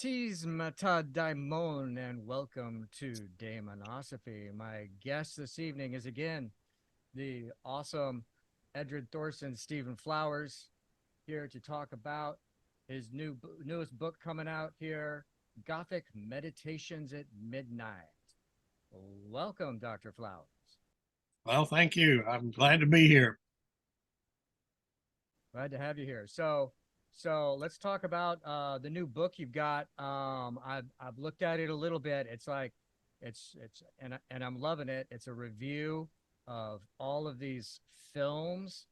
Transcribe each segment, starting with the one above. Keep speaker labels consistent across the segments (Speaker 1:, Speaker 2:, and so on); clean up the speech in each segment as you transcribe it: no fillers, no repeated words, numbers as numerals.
Speaker 1: Tis Mata Daimon, and welcome to Daemonosophy. My guest this evening is again the awesome Edred Thorson, Stephen Flowers, here to talk about his newest book coming out here, Gothic Meditations at Midnight. Welcome, Dr. Flowers.
Speaker 2: Well, thank you. I'm glad to be here.
Speaker 1: Glad to have you here. So let's talk about the new book you've got. I've looked at it a little bit. It's like it's and I'm loving it. It's a review of all of these films,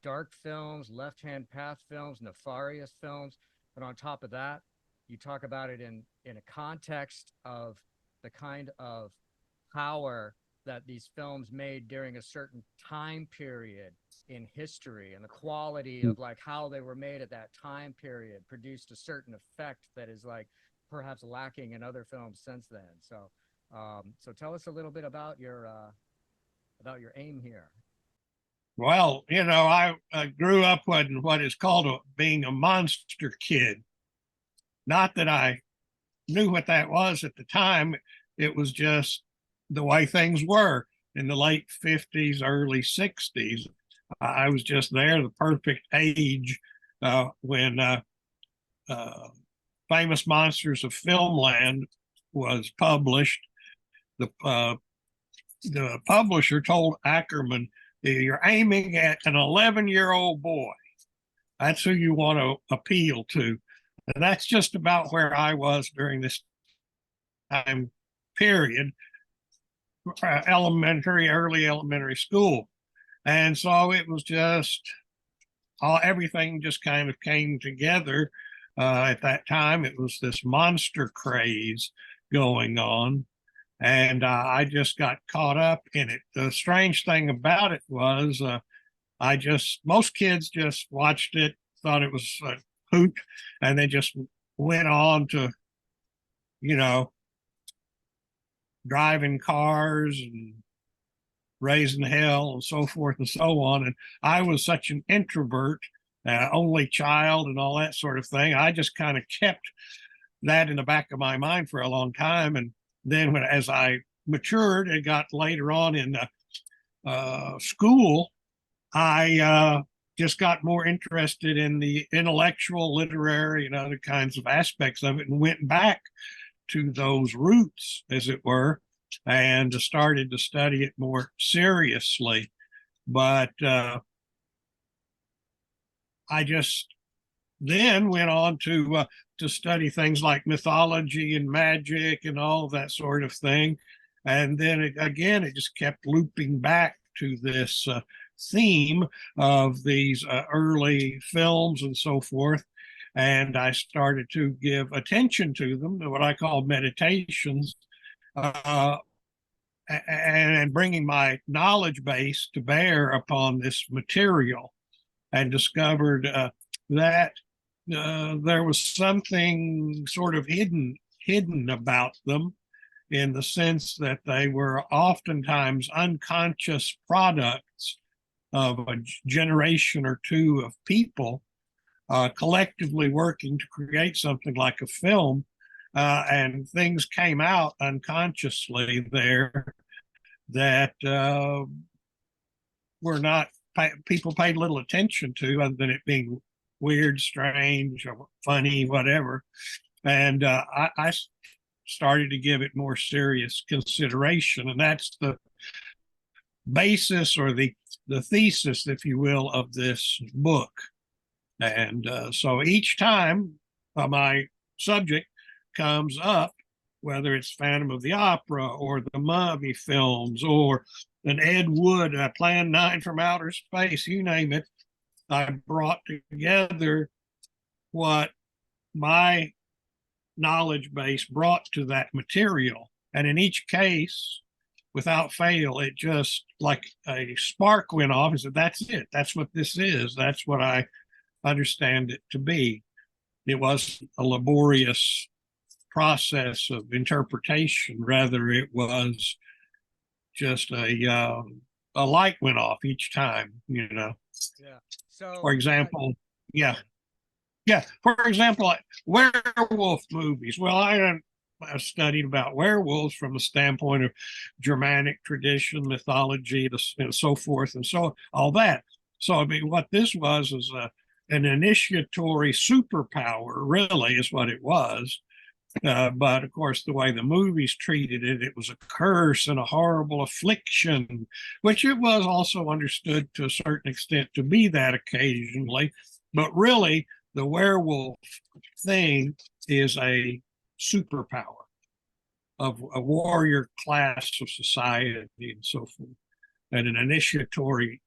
Speaker 1: dark films, left-hand path films, nefarious films. But on top of that, you talk about it in a context of the kind of power that these films made during a certain time period in history, and the quality of like how they were made at that time period produced a certain effect that is like perhaps lacking in other films since then. So tell us a little bit about your aim here.
Speaker 2: Well, I grew up in what is called being a monster kid. Not that I knew what that was at the time. It was just the way things were in the late 50s, early 60s. I was just there, the perfect age when Famous Monsters of Filmland was published. The publisher told Ackerman, "You're aiming at an 11-year-old boy. That's who you want to appeal to." And that's just about where I was during this time period, early elementary school. And so it was just everything just kind of came together. At that time, it was this monster craze going on, and I just got caught up in it. The strange thing about it was most kids just watched it, thought it was a hoot, and they just went on to, driving cars and raising hell and so forth and so on. And I was such an introvert, only child and all that sort of thing. I just kind of kept that in the back of my mind for a long time. And then as I matured and got later on in school, I just got more interested in the intellectual, literary, and other kinds of aspects of it, and went back to those roots, as it were, and started to study it more seriously. But I just then went on to study things like mythology and magic and all that sort of thing. And then it just kept looping back to this theme of these early films and so forth. And I started to give attention to them, to what I call meditations, and bringing my knowledge base to bear upon this material, and discovered that there was something sort of hidden about them, in the sense that they were oftentimes unconscious products of a generation or two of people collectively working to create something like a film, and things came out unconsciously there that were not people paid little attention to, other than it being weird, strange, or funny, whatever. And I started to give it more serious consideration, and that's the basis, or the thesis, if you will, of this book. And so each time my subject comes up, whether it's Phantom of the Opera or the Mummy films or an Ed Wood, Plan 9 from Outer Space, you name it, I brought together what my knowledge base brought to that material. And in each case, without fail, it just like a spark went off and said, "That's it. That's what this is. That's what I understand it to be." It wasn't a laborious process of interpretation. Rather, it was just a light went off each time,
Speaker 1: Yeah. So,
Speaker 2: For example, yeah. Yeah. For example, like werewolf movies. Well, I studied about werewolves from the standpoint of Germanic tradition, mythology, and so forth, and so all that. So, I mean, what this was is an initiatory superpower, really, is what it was. But of course, the way the movies treated it, it was a curse and a horrible affliction, which it was also understood to a certain extent to be that occasionally. But really, the werewolf thing is a superpower of a warrior class of society and so forth, and an initiatory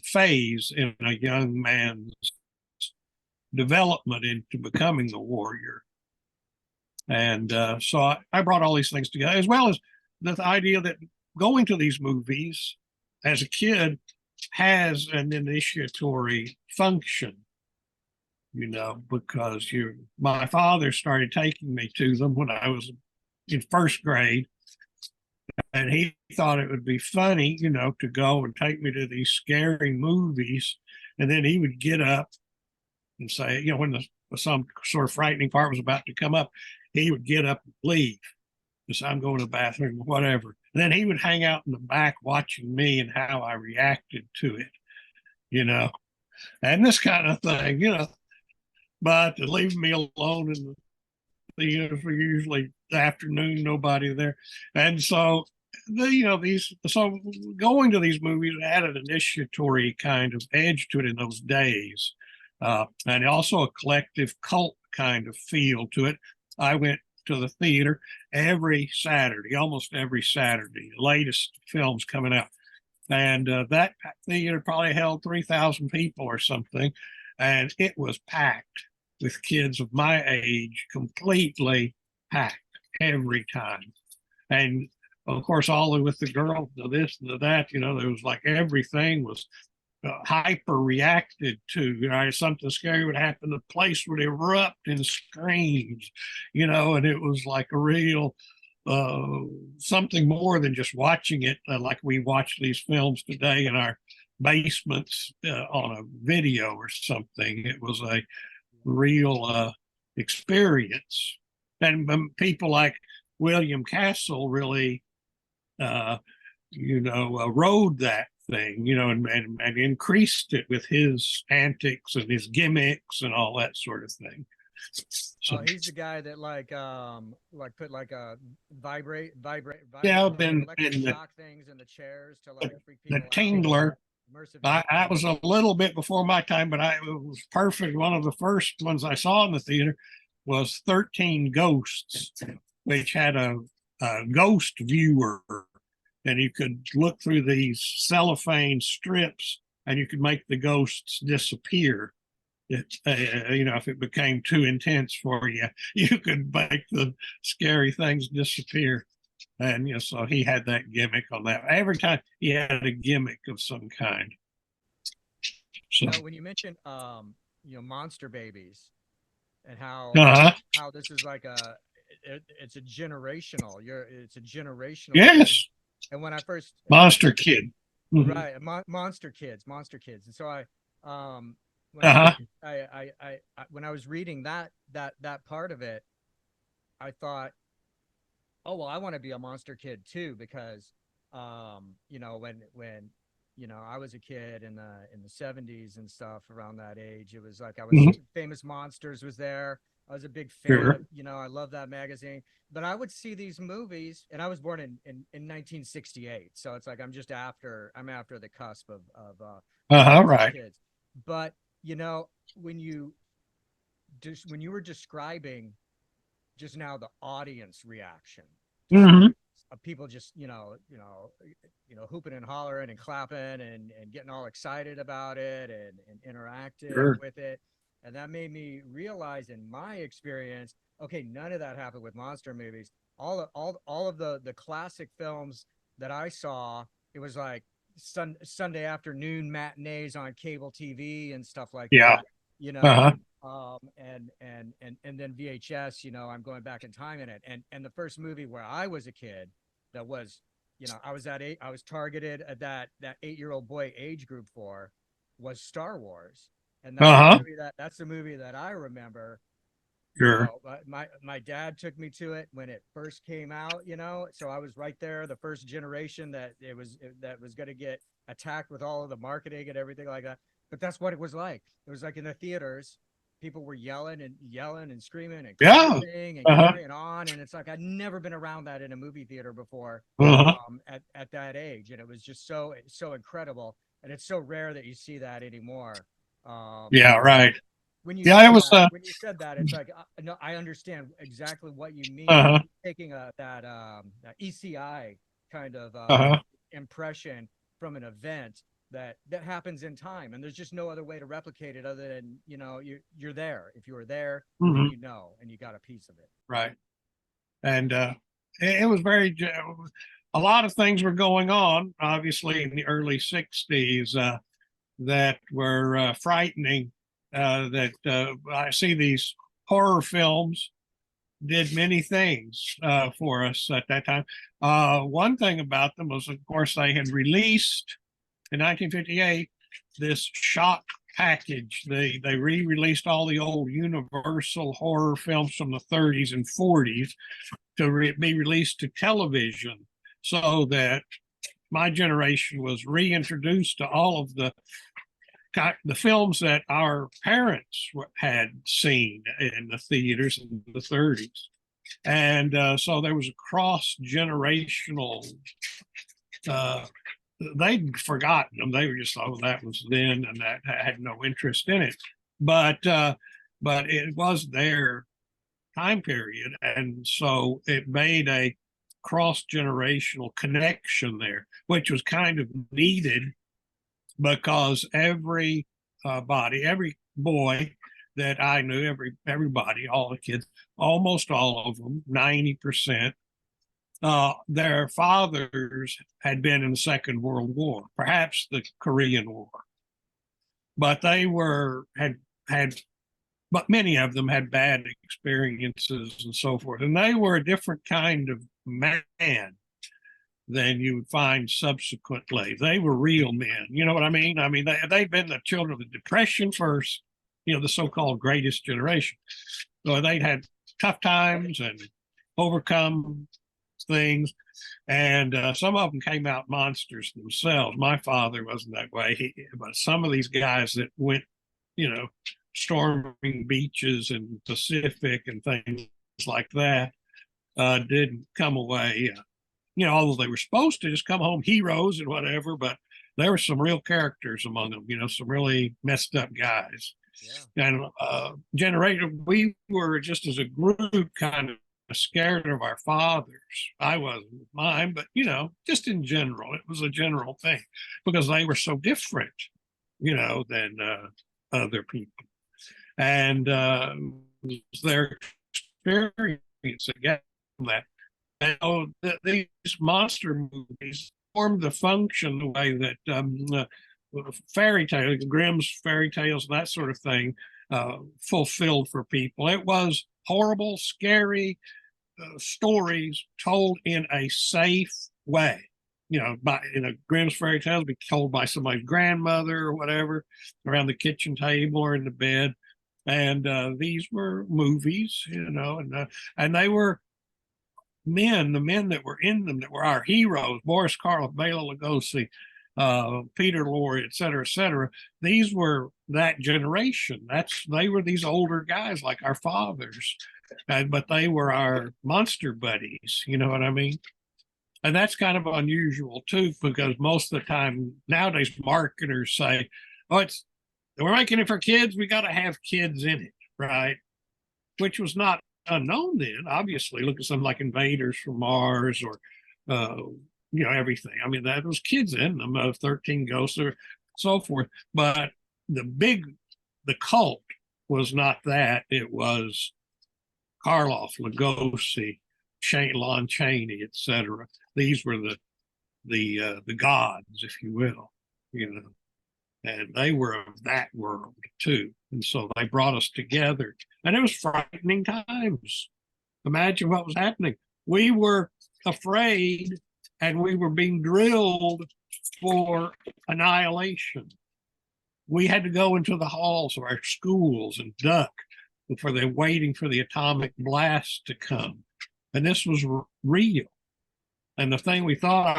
Speaker 2: phase in a young man's development into becoming the warrior. And so I brought all these things together, as well as the idea that going to these movies as a kid has an initiatory function, because my father started taking me to them when I was in first grade, and he thought it would be funny, to go and take me to these scary movies. And then he would get up and say, when some sort of frightening part was about to come up, he would get up and leave. Just, I'm going to the bathroom or whatever. And then he would hang out in the back watching me and how I reacted to it, and this kind of thing. But to leave me alone in the theater for usually the afternoon, nobody there. And so so going to these movies had an initiatory kind of edge to it in those days. And also a collective cult kind of feel to it. I went to the theater every Saturday, almost every Saturday, the latest films coming out. And that theater probably held 3,000 people or something. And it was packed with kids of my age, completely packed every time. And of course, all with the girls, the this, the that, there was like everything was hyper reacted to. Something scary would happen, the place would erupt in screams, and it was like a real something more than just watching it like we watch these films today in our basements on a video or something. It was a real experience. And people like William Castle really, rode that thing, and increased it with his antics and his gimmicks and all that sort of thing.
Speaker 1: So he's the guy that put like a
Speaker 2: Yeah,
Speaker 1: electric shock things in the chairs to like freak
Speaker 2: the
Speaker 1: people
Speaker 2: Tingler.
Speaker 1: out. Immersive.
Speaker 2: I was a little bit before my time, but it was perfect. One of the first ones I saw in the theater was 13 Ghosts, which had a ghost viewer, and you could look through these cellophane strips and you could make the ghosts disappear. If it became too intense for you, you could make the scary things disappear. And so he had that gimmick on that. Every time he had a gimmick of some kind. So,
Speaker 1: when you mentioned monster babies and how this is like it's a generational. It's a generational.
Speaker 2: Yes.
Speaker 1: And when I first
Speaker 2: Monster Kid.
Speaker 1: Mm-hmm. Right, monster kids, and so when I was reading that part of it, I thought, oh well, I want to be a monster kid too, because when I was a kid in the 70s and stuff, around that age, it was like I was Famous Monsters was there. I was a big fan of, I love that magazine. But I would see these movies, and I was born in 1968, so it's like I'm after the cusp of
Speaker 2: right.
Speaker 1: kids. But when you were describing just now the audience reaction, of people just hooping and hollering and clapping and getting all excited about it and interacting with it. And that made me realize, in my experience, okay, none of that happened with monster movies. All of the classic films that I saw, it was like Sunday afternoon matinees on cable TV and stuff like that. And then VHS. I'm going back in time in it. And the first movie where I was a kid that was, I was targeted at that 8-year-old boy age group for, was Star Wars. and
Speaker 2: Uh-huh.
Speaker 1: that's the movie that I remember.
Speaker 2: Sure.
Speaker 1: My dad took me to it when it first came out, so I was right there, the first generation that was going to get attacked with all of the marketing and everything like that. But that's what it was like. It was like in the theaters, people were yelling and screaming and
Speaker 2: Yeah.
Speaker 1: cursing and
Speaker 2: Uh-huh.
Speaker 1: carrying on, and it's like I'd never been around that in a movie theater before,
Speaker 2: Uh-huh.
Speaker 1: at that age, and it was just so incredible, and it's so rare that you see that anymore.
Speaker 2: Yeah, right.
Speaker 1: When you
Speaker 2: Yeah, it
Speaker 1: said
Speaker 2: was
Speaker 1: that, it's like no, I understand exactly what you mean.
Speaker 2: uh-huh.
Speaker 1: Taking that ECI kind of
Speaker 2: Uh-huh.
Speaker 1: impression from an event that happens in time, and there's just no other way to replicate it other than you're there. If you were there, then
Speaker 2: Hmm.
Speaker 1: and you got a piece of it.
Speaker 2: Right. And it was a lot of things were going on, obviously, in the early 60s that were frightening. I see these horror films did many things for us at that time. One thing about them was, of course, they had released in 1958 this shock package. They re-released all the old Universal horror films from the 30s and 40s to be released to television, so that my generation was reintroduced to all of the films that our parents had seen in the theaters in the 30s. And so there was a cross generational, uh, they'd forgotten them. They were just, oh, that was then, and that had no interest in it. But it was their time period. And so it made a cross generational connection there, which was kind of needed because every boy that I knew, everybody, all the kids, almost all of them, 90%, their fathers had been in the Second World War, perhaps the Korean War, but had but many of them had bad experiences and so forth, and they were a different kind of man than you would find subsequently. They were real men. You know what I mean? I mean, they'd been the children of the Depression first, the so-called greatest generation. So they'd had tough times and overcome things. And some of them came out monsters themselves. My father wasn't that way. But some of these guys that went, storming beaches in the Pacific and things like that, didn't come away although they were supposed to just come home heroes and whatever, but there were some real characters among them, some really messed up guys.
Speaker 1: Yeah.
Speaker 2: And we were just as a group kind of scared of our fathers. I wasn't with mine, but, just in general, it was a general thing because they were so different, than other people. And their experience again that these monster movies formed the function the way that fairy tales, Grimm's fairy tales, that sort of thing, fulfilled for people. It was horrible, scary stories told in a safe way. Grimm's fairy tales be told by somebody's grandmother or whatever around the kitchen table or in the bed. And these were movies, and they were the men that were in them that were our heroes, Boris Karloff, Bela Lugosi, Peter Lorre, et cetera, these were that generation. They were these older guys like our fathers, but they were our monster buddies. You know what I mean? And that's kind of unusual too, because most of the time nowadays marketers say, "Oh, we're making it for kids. We got to have kids in it, right?" Which was not unknown then. Obviously, look at something like Invaders from Mars or everything. I mean, that was kids in them, 13 Ghosts or so forth. But the cult was not that. It was Karloff, Lugosi, Lon Chaney, etc. These were the gods, if you will, and they were of that world too. And so they brought us together, and it was frightening times. Imagine what was happening. We were afraid, and we were being drilled for annihilation. we had to go into the halls of our schools and duck for the waiting for the atomic blast to come. And this was real. And the thing we thought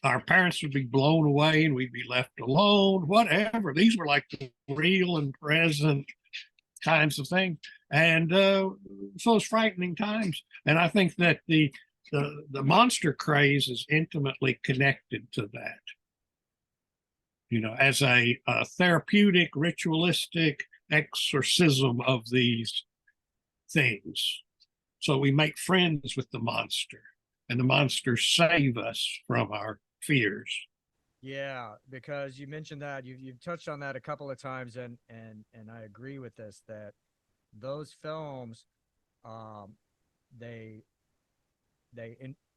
Speaker 2: our parents would be blown away and we'd be left alone, whatever. These were like the real and present kinds of things. And so it's frightening times. And I think that the monster craze is intimately connected to that. As a therapeutic, ritualistic exorcism of these things. So we make friends with the monster, and the monsters save us from our fears.
Speaker 1: Yeah, because you mentioned that you've touched on that a couple of times, and I agree with this, that those films, they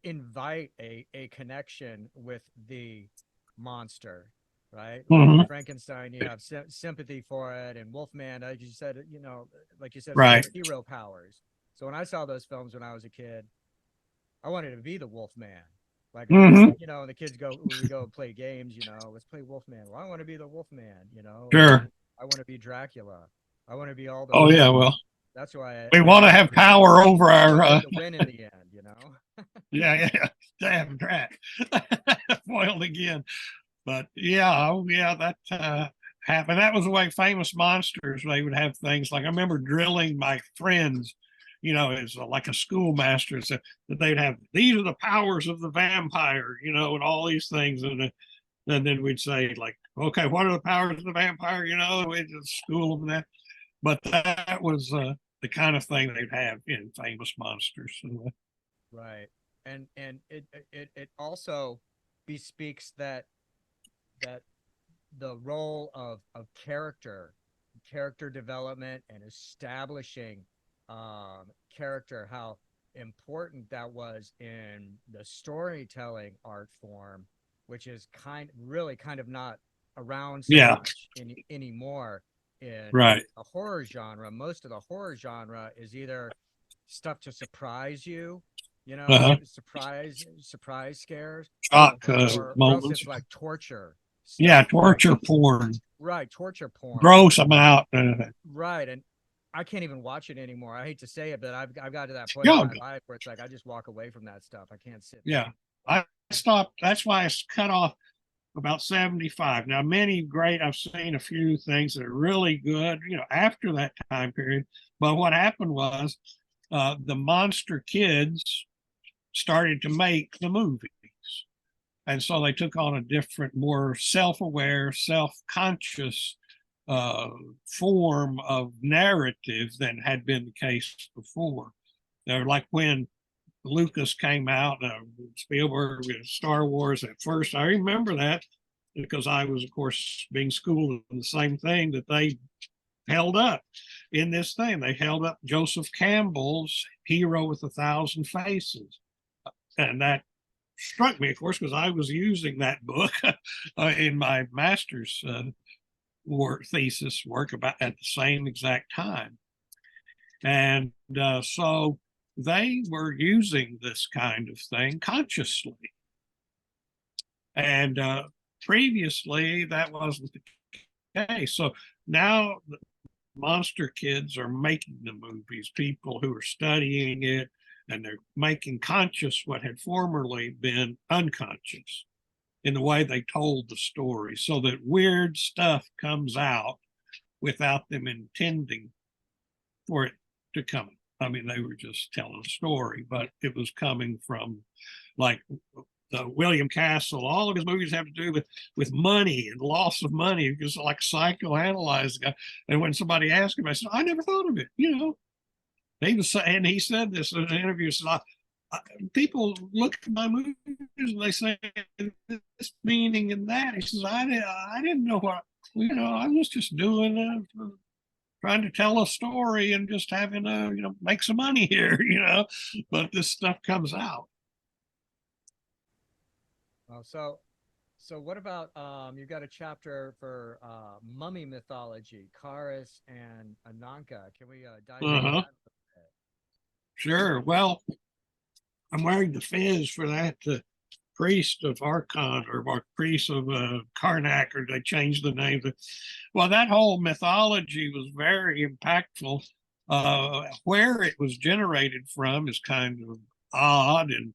Speaker 1: invite a connection with the monster, right?
Speaker 2: Mhm.
Speaker 1: Like Frankenstein, you have sympathy for it, and Wolfman, as you said, like you said,
Speaker 2: Right.
Speaker 1: hero powers. So when I saw those films when I was a kid, I wanted to be the Wolfman. Like,
Speaker 2: Mhm.
Speaker 1: the kids we go and play games, let's play Wolfman. Well, I want to be the Wolfman,
Speaker 2: Sure.
Speaker 1: I want to be Dracula. I want to be all those
Speaker 2: Oh
Speaker 1: things.
Speaker 2: yeah. Well,
Speaker 1: That's why
Speaker 2: we want to have power over
Speaker 1: I
Speaker 2: our.
Speaker 1: wanted to win in the end.
Speaker 2: Yeah. Damn track. Foiled again. But yeah, oh yeah, that happened. That was the way famous monsters, they would have things like, I remember drilling my friends, as like a schoolmaster, said that they'd have, these are the powers of the vampire, and all these things. And then we'd say, like, okay, what are the powers of the vampire? We'd just school them that. But that was the kind of thing they'd have in famous monsters. So,
Speaker 1: Right. And it also bespeaks that the role of character development and establishing character, how important that was in the storytelling art form, which is really kind of not around so
Speaker 2: yeah,
Speaker 1: much anymore in
Speaker 2: right.
Speaker 1: a horror genre. Most of the horror genre is either stuff to surprise you,
Speaker 2: Uh-huh.
Speaker 1: surprise scares,
Speaker 2: Shock
Speaker 1: or else
Speaker 2: moments.
Speaker 1: it's like torture
Speaker 2: Yeah,
Speaker 1: stuff.
Speaker 2: torture porn.
Speaker 1: Right, torture porn.
Speaker 2: Gross them out.
Speaker 1: Right, and I can't even watch it anymore. I hate to say it, but I've got to that point in
Speaker 2: Yeah,
Speaker 1: my life where it's like I just walk away from that stuff. I can't sit.
Speaker 2: yeah. I stopped. That's why I cut off about 75. Now, I've seen a few things that are really good, after that time period. But what happened was the monster kids started to make the movies. And so they took on a different, more self-aware, self-conscious uh, form of narrative than had been the case before. They're like when Lucas came out, Spielberg with Star Wars at first. I remember that because I was, of course, being schooled in the same thing that they held up in this thing. They held up Joseph Campbell's Hero with a Thousand Faces. And that struck me, of course, because I was using that book in my master's thesis work about at the same exact time. And so they were using this kind of thing consciously. And previously, that wasn't the case. So now the monster kids are making the movies, people who are studying it, and they're making conscious what had formerly been unconscious in the way they told the story, so that weird stuff comes out without them intending for it to come. I mean, they were just telling a story, but it was coming from, like, William Castle. All of his movies have to do with money and loss of money, because like psychoanalyzed guy. And when somebody asked him, I said, I never thought of it. He said this in an interview. Said, people look at my movies and they say this meaning and that. He says, I didn't know what, I was just doing trying to tell a story and just having make some money here, but this stuff comes out.
Speaker 1: Oh, so what about you've got a chapter for mummy mythology, Karis and Ananka. Can we dive into that
Speaker 2: Uh-huh.
Speaker 1: a bit?
Speaker 2: Sure. Well, I'm wearing the fez for that priest of Archon or priest of Karnak, or they changed the name. Well, that whole mythology was very impactful. Where it was generated from is kind of odd. And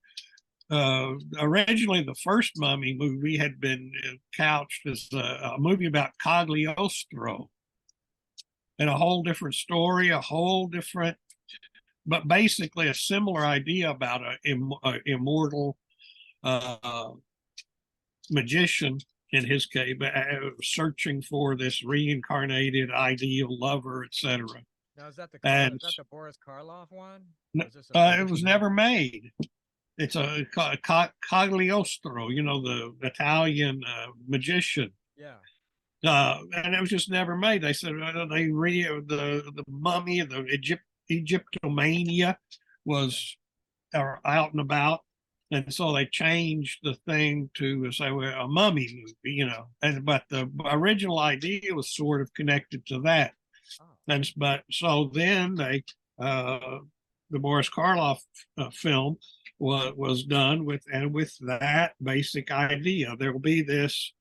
Speaker 2: originally, the first Mummy movie had been couched as a movie about Cagliostro, and a whole different story, a whole different, but basically a similar idea about an immortal magician, in his case, searching for this reincarnated ideal lover, etc.
Speaker 1: Now, is that the
Speaker 2: And
Speaker 1: is that the Boris Karloff one?
Speaker 2: it was never made. It's a Cagliostro, the Italian magician.
Speaker 1: Yeah.
Speaker 2: And it was just never made. They said the mummy, the Egyptomania was out and about, and so they changed the thing to say a mummy movie, but the original idea was sort of connected to that. Oh. And but so then the Boris Karloff film was done with that basic idea. There will be this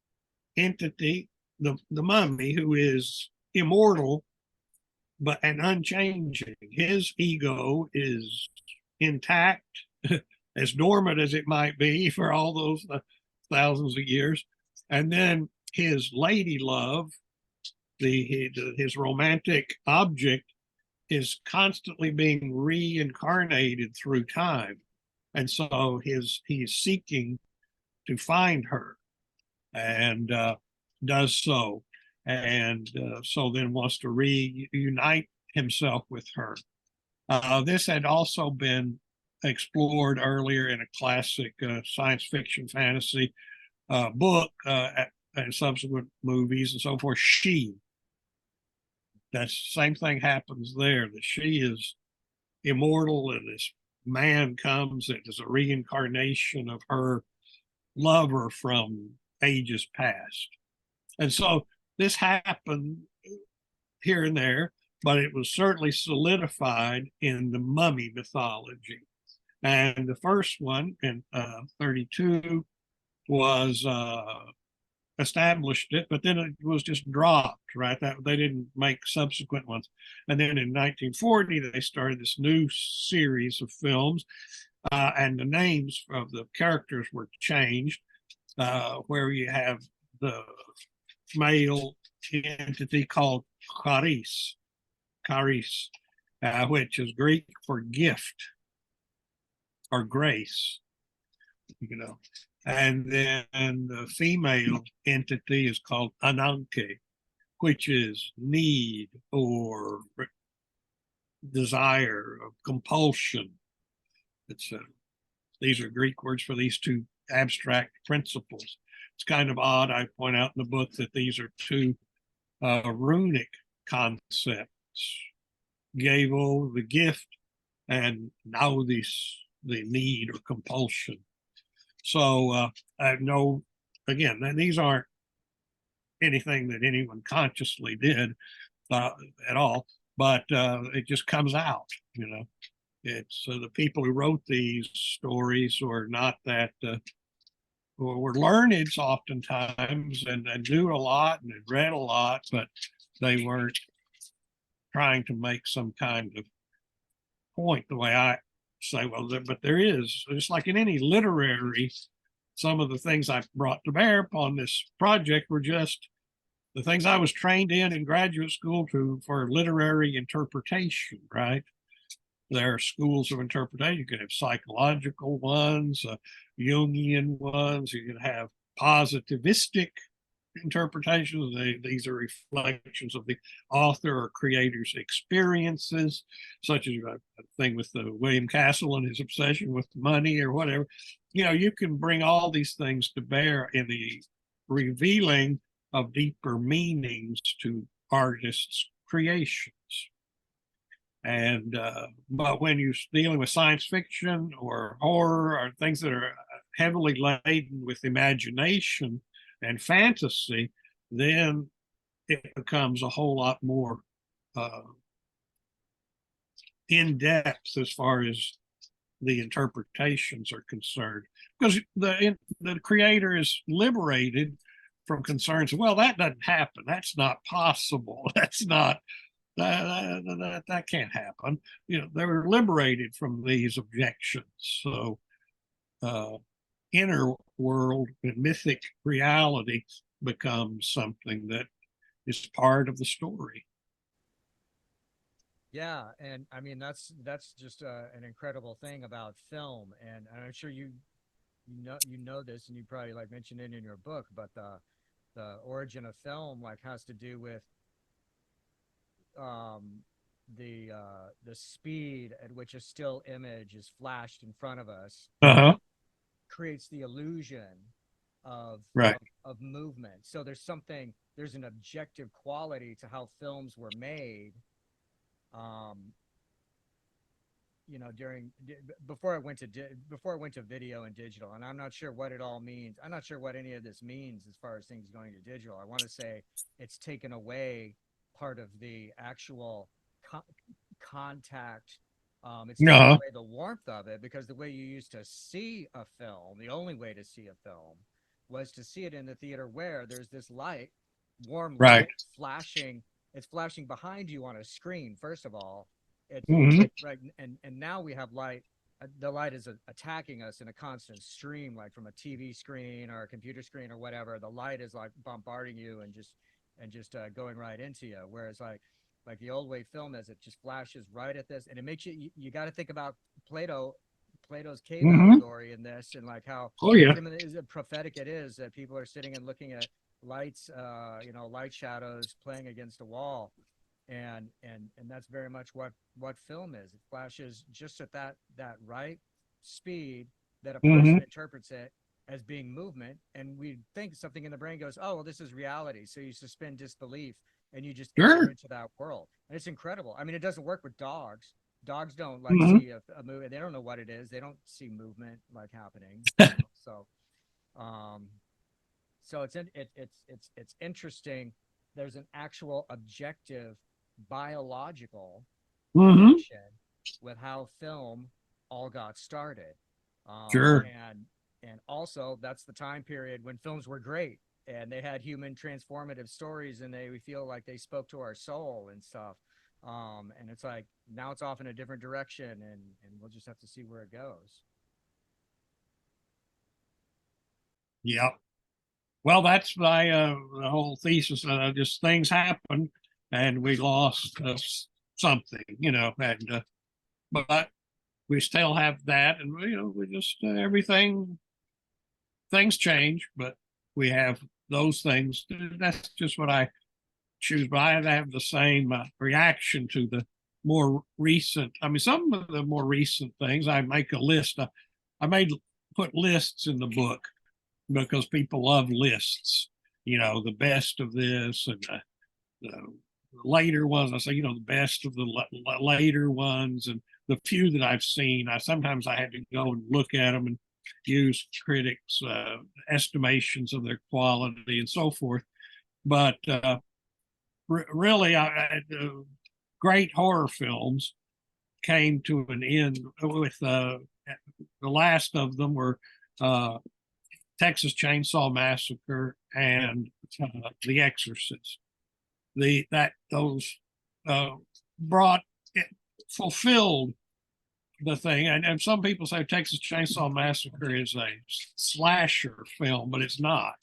Speaker 2: entity, the mummy, who is immortal but and unchanging. His ego is intact, as dormant as it might be for all those thousands of years. And then his lady love, his romantic object, is constantly being reincarnated through time. And so he's seeking to find her, and does so. And so then wants to reunite himself with her. This had also been explored earlier in a classic science fiction fantasy book and subsequent movies and so forth. She. That same thing happens there, that she is immortal, and this man comes as a reincarnation of her lover from ages past. And so this happened here and there, but it was certainly solidified in the mummy mythology. And the first one in 32 was established it, but then it was just dropped, right? That they didn't make subsequent ones. And then in 1940, they started this new series of films, and the names of the characters were changed, where you have the male entity called charis, which is Greek for gift or grace, And then the female entity is called ananke, which is need or desire, or compulsion, etc. These are Greek words for these two abstract principles. It's kind of odd. I point out in the book that these are two runic concepts: Gavo, the gift, and Naudis, the need or compulsion. So I know, again, these aren't anything that anyone consciously did at all, but it just comes out, It's the people who wrote these stories were not that, were learned oftentimes and knew a lot and had read a lot, but they weren't trying to make some kind of point the way I say, well, but there is, just like in any literary, some of the things I brought to bear upon this project were just the things I was trained in graduate school for literary interpretation, right? There are schools of interpretation. You can have psychological ones, Jungian ones. You can have positivistic interpretations. These are reflections of the author or creator's experiences, such as a thing with William Castle and his obsession with money or whatever. You can bring all these things to bear in the revealing of deeper meanings to artists' creations. And but when you're dealing with science fiction or horror or things that are heavily laden with imagination and fantasy, then it becomes a whole lot more in depth as far as the interpretations are concerned, because the creator is liberated from concerns. Well, that doesn't happen. That's not possible. That's not that can't happen. They're liberated from these objections. So inner world and mythic reality becomes something that is part of the story.
Speaker 1: Yeah, and I mean that's just an incredible thing about film, and I'm sure you know this, and you probably like mentioned it in your book, but the origin of film like has to do with um, the speed at which a still image is flashed in front of us
Speaker 2: Uh-huh.
Speaker 1: creates the illusion of,
Speaker 2: Right.
Speaker 1: of movement. So there's an objective quality to how films were made. Um, during before I went to video and digital, and I'm not sure what it all means. I'm not sure what any of this means as far as things going to digital. I want to say it's taken away part of the actual contact. It's taken
Speaker 2: Uh-huh.
Speaker 1: away the warmth of it, because the way you used to see a film, the only way to see a film was to see it in the theater, where there's this light, warm
Speaker 2: Right.
Speaker 1: light flashing. It's flashing behind you on a screen, first of all. It's
Speaker 2: Mm-hmm.
Speaker 1: right, and now we have light. The light is attacking us in a constant stream, like from a TV screen or a computer screen or whatever. The light is like bombarding you and just going right into you. Whereas like the old way film is, it just flashes right at this, and it makes you got to think about Plato's cave
Speaker 2: Mm-hmm.
Speaker 1: allegory in this, and like how
Speaker 2: Oh yeah.
Speaker 1: prophetic it is that people are sitting and looking at lights, light shadows playing against a wall, and that's very much what film is. It flashes just at that right speed that a
Speaker 2: Mm-hmm.
Speaker 1: person interprets it as being movement, and we think something in the brain goes, oh well, this is reality, so you suspend disbelief and you just enter
Speaker 2: Sure.
Speaker 1: into that world, and it's incredible. I mean, it doesn't work with dogs don't like
Speaker 2: Mm-hmm.
Speaker 1: see a movie, they don't know what it is, they don't see movement like happening, so um so it's interesting. There's an actual objective biological
Speaker 2: Mm-hmm.
Speaker 1: connection with how film all got started.
Speaker 2: Sure.
Speaker 1: And also that's the time period when films were great and they had human transformative stories, and we feel like they spoke to our soul and stuff. And it's like now it's off in a different direction, and we'll just have to see where it goes.
Speaker 2: Yeah. Well, that's my the whole thesis. Just things happen, and we lost something, and but we still have that, and we just everything things change, but we have those things. That's just what I choose. But I have the same reaction to the more recent. I mean, some of the more recent things. I make a list. I made put lists in the book because people love lists. The best of this and the later ones. I say, the best of the later ones, and the few that I've seen. Sometimes I had to go and look at them and use critics' estimations of their quality and so forth. But really, great horror films came to an end with the last of them were Texas Chainsaw Massacre and The Exorcist. Those brought it, fulfilled the thing, and some people say Texas Chainsaw Massacre is a slasher film, but it's not.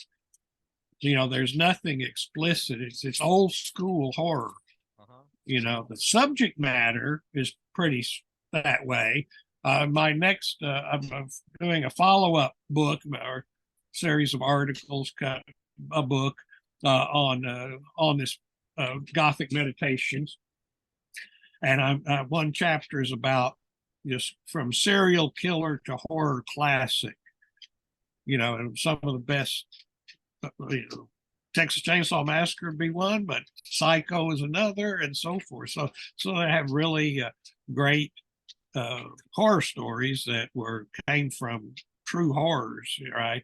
Speaker 2: There's nothing explicit. It's old school horror.
Speaker 1: Uh-huh.
Speaker 2: The subject matter is pretty that way. My next, I'm doing a follow-up book or series of articles, a book on this Gothic meditations, and one chapter is about just from serial killer to horror classic. And some of the best. Texas Chainsaw Massacre would be one, but Psycho is another, and so forth. So they have really great horror stories that came from true horrors, right?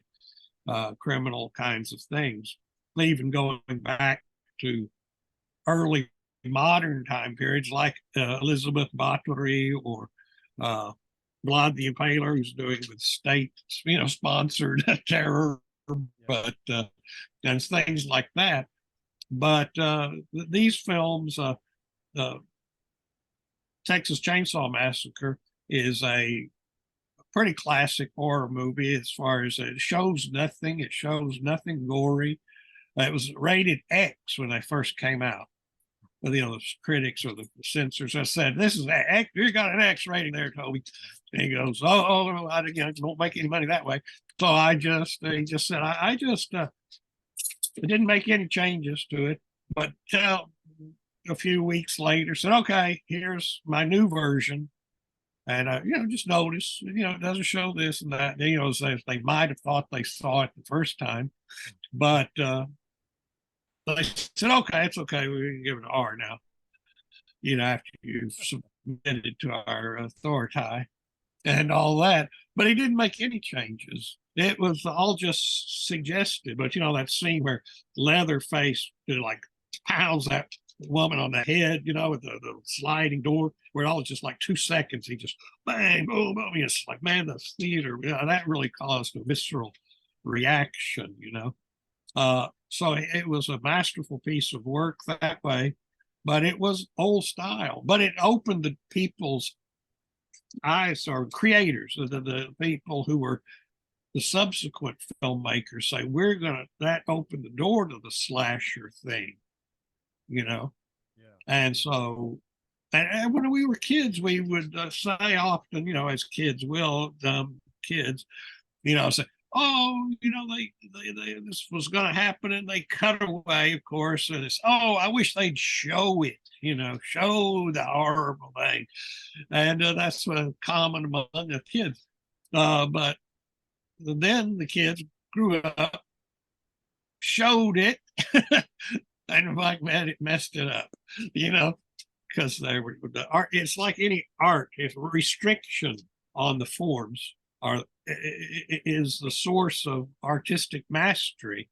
Speaker 2: Criminal kinds of things. Even going back to early modern time periods like Elizabeth Bathory or Vlad the Impaler, who's doing with state, sponsored terror, but and things like that. But these films, Texas Chainsaw Massacre is a pretty classic horror movie as far as it shows nothing. It shows nothing gory. It was rated X when they first came out. But, the critics or the censors, I said, this is X. You got an X rating there, Toby. And he goes, oh, I don't make any money that way. So he just said, I didn't make any changes to it. But a few weeks later, said, okay, here's my new version. And, just notice, it doesn't show this and that. They might have thought they saw it the first time. But they said, okay, it's okay. We can give it an R now, after you've submitted it to our authority and all that. But he didn't make any changes. It was all just suggested. But, that scene where Leatherface like pounds that woman on the head, with the sliding door, where it all just like 2 seconds, he just bang, boom, boom. It's like, man, the theater, that really caused a visceral reaction, So it was a masterful piece of work that way, but it was old style. But it opened the people's eyes, or creators, the people who were the subsequent filmmakers, say, that opened the door to the slasher thing, Yeah. And so, and when we were kids, we would say often, as kids will, kids, say, oh, this was going to happen, and they cut away, of course, and it's, oh, I wish they'd show it, show the horrible thing, and that's common among the kids. But then the kids grew up, showed it, and like, man, it messed it up, because they were the art. It's like any art; if restriction on the forms is the source of artistic mastery.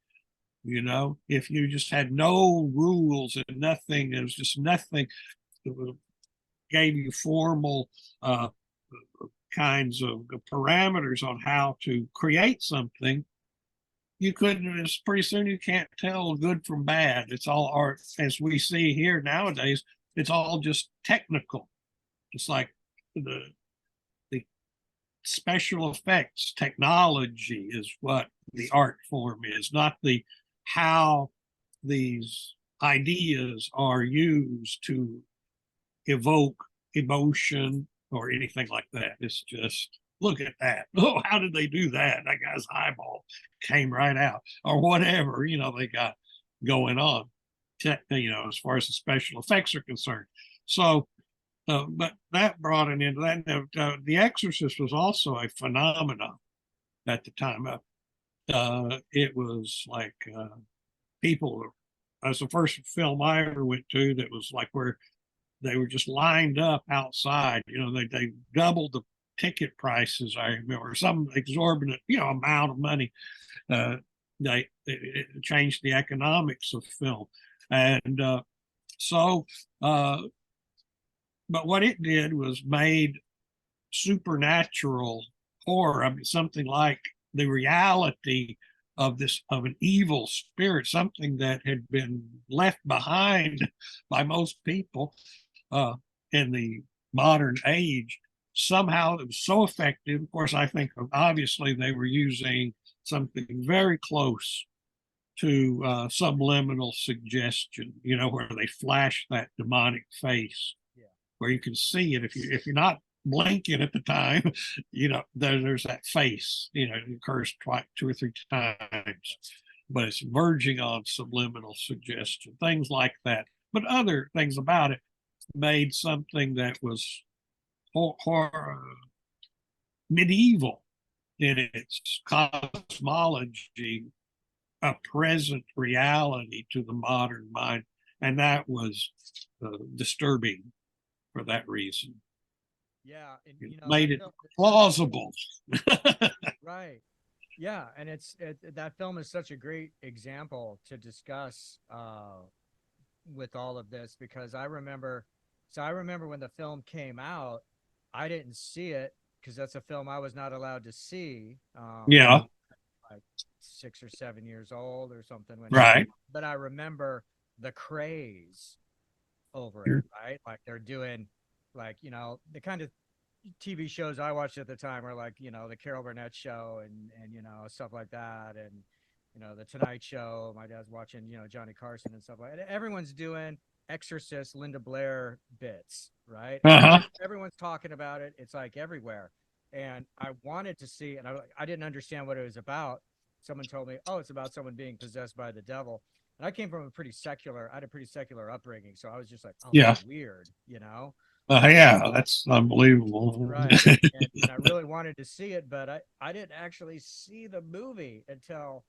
Speaker 2: If you just had no rules and nothing, it was just nothing that gave you formal kinds of parameters on how to create something, you couldn't, pretty soon you can't tell good from bad. It's all art. As we see here nowadays, it's all just technical. It's like the special effects technology is what the art form is, not the how these ideas are used to evoke emotion or anything like that. It's just, look at that. Oh, how did they do that? That guy's eyeball came right out, or whatever, they got going on, as far as the special effects are concerned. So, but that brought it into that. The Exorcist was also a phenomenon at the time. It was like people, that's the first film I ever went to that was like where they were just lined up outside. They doubled the ticket prices, I remember, some exorbitant, amount of money. It changed the economics of film. And so, but what it did was made supernatural horror. I mean, something like the reality of an evil spirit, something that had been left behind by most people in the modern age. Somehow it was so effective. Of course, I think obviously they were using something very close to subliminal suggestion, where they flash that demonic face, where you can see it if you're not blinking at the time, there's that face, it occurs twice, 2 or 3 times, but it's verging on subliminal suggestion, things like that. But other things about it made something that was medieval in its cosmology a present reality to the modern mind, and that was disturbing for that reason.
Speaker 1: Yeah, and
Speaker 2: it made it plausible.
Speaker 1: Right. Yeah, and that film is such a great example to discuss with all of this, because I remember when the film came out, I didn't see it because that's a film I was not allowed to see.
Speaker 2: Yeah.
Speaker 1: Like 6 or 7 years old or something when it,
Speaker 2: Right.
Speaker 1: but I remember the craze over it,
Speaker 2: Sure.
Speaker 1: right? Like they're doing like, the kind of TV shows I watched at the time are like, the Carol Burnett show and stuff like that. And, the Tonight Show. My dad's watching, Johnny Carson and stuff like that. Everyone's doing Exorcist, Linda Blair bits, right?
Speaker 2: Uh-huh.
Speaker 1: Everyone's talking about it. It's like everywhere. And I wanted to see, and I didn't understand what it was about. Someone told me, oh, it's about someone being possessed by the devil. And I came from I had a pretty secular upbringing. So I was just like, oh,
Speaker 2: Yeah.
Speaker 1: that's weird.
Speaker 2: Yeah, that's unbelievable.
Speaker 1: Right. And I really wanted to see it, but I didn't actually see the movie until,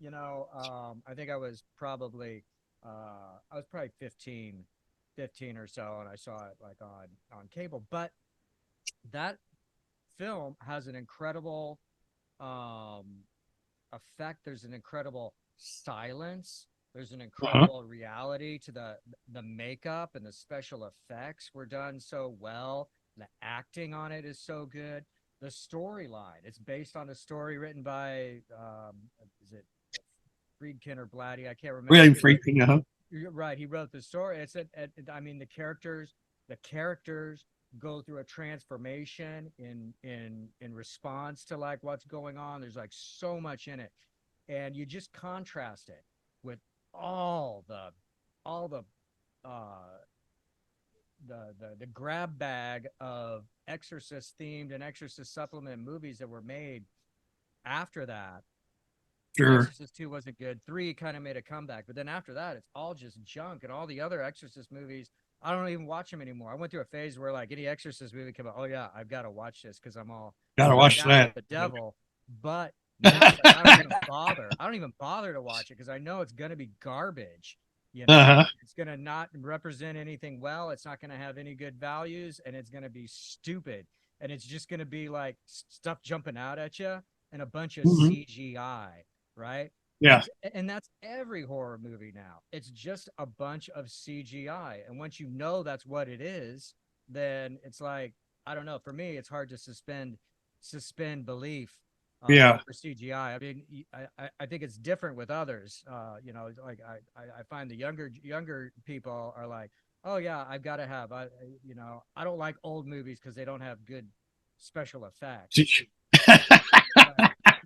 Speaker 1: I think I was probably 15 or so, and I saw it like on cable. But that film has an incredible um, effect. There's an incredible silence. There's an
Speaker 2: Uh-huh.
Speaker 1: incredible reality to the makeup, and the special effects were done so well. The acting on it is so good. The storyline, it's based on a story written by is it Friedkin or Blatty? I can't remember.
Speaker 2: Really freaking out.
Speaker 1: You're right. He wrote the story. I mean, the characters go through a transformation in response to like what's going on. There's like so much in it, and you just contrast it with all the all uh the grab bag of Exorcist themed and Exorcist supplement movies that were made after that.
Speaker 2: Sure.
Speaker 1: Exorcist 2 wasn't good. 3 kind of made a comeback. But then after that, it's all just junk. And all the other Exorcist movies, I don't even watch them anymore. I went through a phase where, like, any Exorcist movie came out, oh, yeah, I've got to watch this because I'm all
Speaker 2: Gotta
Speaker 1: freaked
Speaker 2: watch
Speaker 1: out with
Speaker 2: that.
Speaker 1: the devil. But now it's like, I don't even bother. I don't even bother to watch it because I know it's going to be garbage.
Speaker 2: Uh-huh.
Speaker 1: It's going to not represent anything well. It's not going to have any good values. And it's going to be stupid. And it's just going to be like stuff jumping out at you and a bunch of
Speaker 2: Hmm.
Speaker 1: CGI, right?
Speaker 2: Yeah.
Speaker 1: And that's every horror movie now. It's just a bunch of CGI. And once you know that's what it is, then it's like, I don't know. For me, it's hard to suspend belief
Speaker 2: Yeah.
Speaker 1: for CGI. I mean, I think it's different with others. Like I find the younger people are like, oh yeah, I've got to have. I don't like old movies because they don't have good special effects.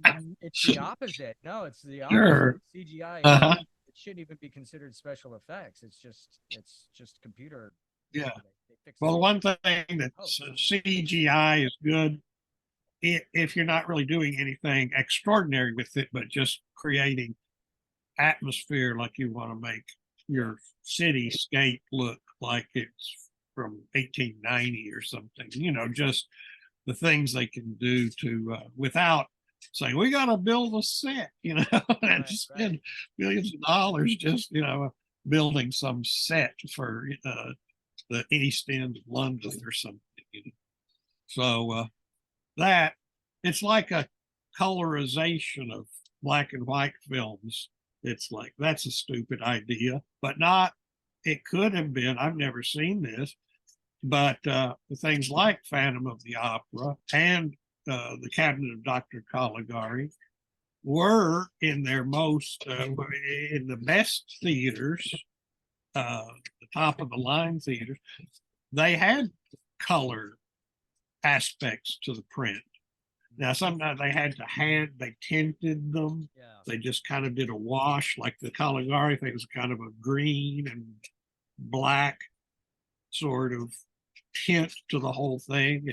Speaker 1: But it's the opposite. No, it's the opposite.
Speaker 2: Sure.
Speaker 1: CGI is
Speaker 2: Uh-huh.
Speaker 1: it shouldn't even be considered special effects. It's just computer.
Speaker 2: Yeah.
Speaker 1: They fix
Speaker 2: Well,
Speaker 1: it.
Speaker 2: the one thing that
Speaker 1: Oh,
Speaker 2: CGI is good if you're not really doing anything extraordinary with it, but just creating atmosphere like you want to make
Speaker 1: yeah,
Speaker 2: your cityscape look like it's from 1890 or something, just the things they can do to without saying we got to build a set, and
Speaker 1: right, right.
Speaker 2: spend millions of dollars just building some set for the East End of London or something. So that it's like a colorization of black and white films. It's like that's a stupid idea, but not. It could have been. I've never seen this, but things like Phantom of the Opera and the Cabinet of Dr. Caligari were in their most in the best theaters, the top of the line theaters. They had color aspects to the print. Now, sometimes they tinted them.
Speaker 1: Yeah,
Speaker 2: They just kind of did a wash, like the Caligari thing was kind of a green and black sort of tint to the whole thing.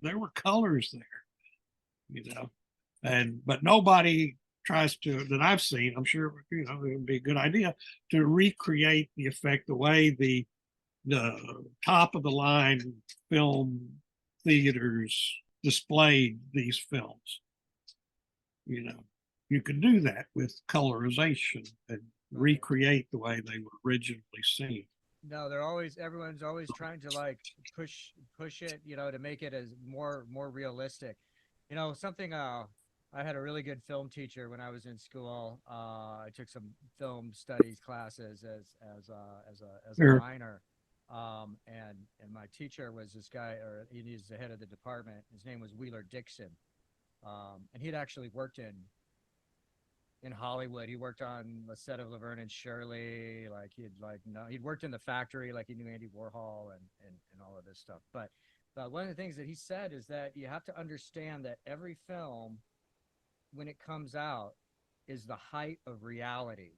Speaker 2: There were colors there, but nobody tries to, that I've seen, I'm sure, it would be a good idea to recreate the effect the way the top of the line film theaters displayed these films. You know, you can do that with colorization and
Speaker 1: right.
Speaker 2: recreate the way they were originally seen.
Speaker 1: No, everyone's always trying to like push it, to make it as more realistic. Something I had a really good film teacher when I was in school. I took some film studies classes as a
Speaker 2: Sure.
Speaker 1: minor. And my teacher was this guy, or he's the head of the department. His name was Wheeler Dixon, and he'd actually worked in Hollywood. He worked on the set of Laverne and Shirley. Like he'd worked in the factory. Like he knew Andy Warhol and all of this stuff. But one of the things that he said is that you have to understand that every film, when it comes out, is the height of reality,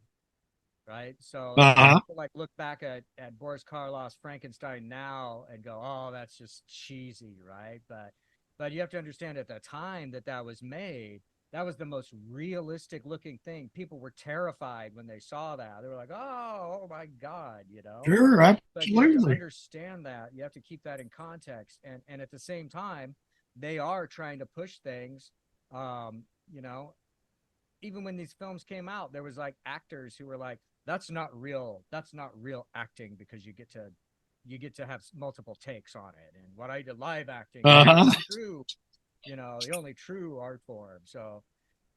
Speaker 1: right? So
Speaker 2: Uh-huh.
Speaker 1: people like look back at Boris Karloff's Frankenstein now and go, oh, that's just cheesy, right? But you have to understand at the time that that was made, that was the most realistic looking thing. People were terrified when they saw that. They were like, oh my God, you know?
Speaker 2: Sure,
Speaker 1: But you have to
Speaker 2: absolutely.
Speaker 1: understand that. You have to keep that in context. And at the same time, they are trying to push things. You know, even when these films came out, there was like actors who were like, that's not real. That's not real acting because you get to have multiple takes on it. And what I did live acting is
Speaker 2: Uh-huh.
Speaker 1: true, you know, the only true art form. So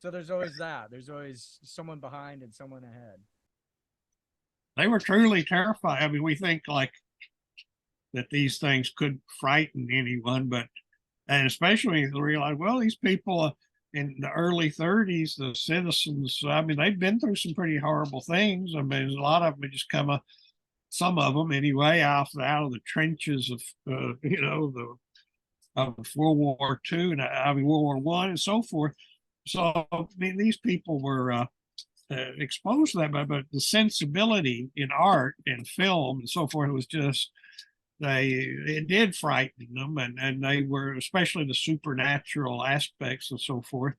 Speaker 1: there's always that. There's always someone behind and someone ahead.
Speaker 2: They were truly terrified. I mean, we think like that these things could frighten anyone, but and especially when you realize, well, these people in the early 30s, the citizens, I mean, they've been through some pretty horrible things. I mean, a lot of them just come up, some of them anyway, out of the trenches of, of World War II and I mean World War One and so forth. So I mean, these people were exposed to that, but the sensibility in art and film and so forth was just it did frighten them, and they were, especially the supernatural aspects and so forth,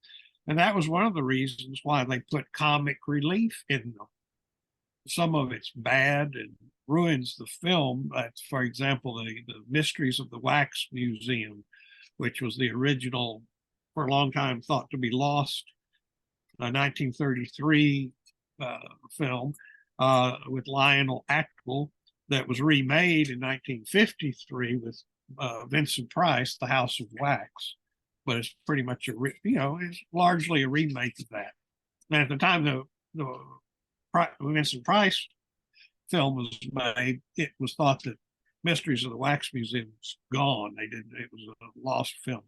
Speaker 2: and that was one of the reasons why they put comic relief in them. Some of it's bad and ruins the film. For example, the Mysteries of the Wax Museum, which was the original, for a long time thought to be lost, 1933 film with Lionel Atwill, that was remade in 1953 with Vincent Price, The House of Wax. But it's pretty much it's largely a remake of that. And at the time the Vincent Price film was made, it was thought that Mysteries of the Wax Museum was gone. They didn't. It was a lost film,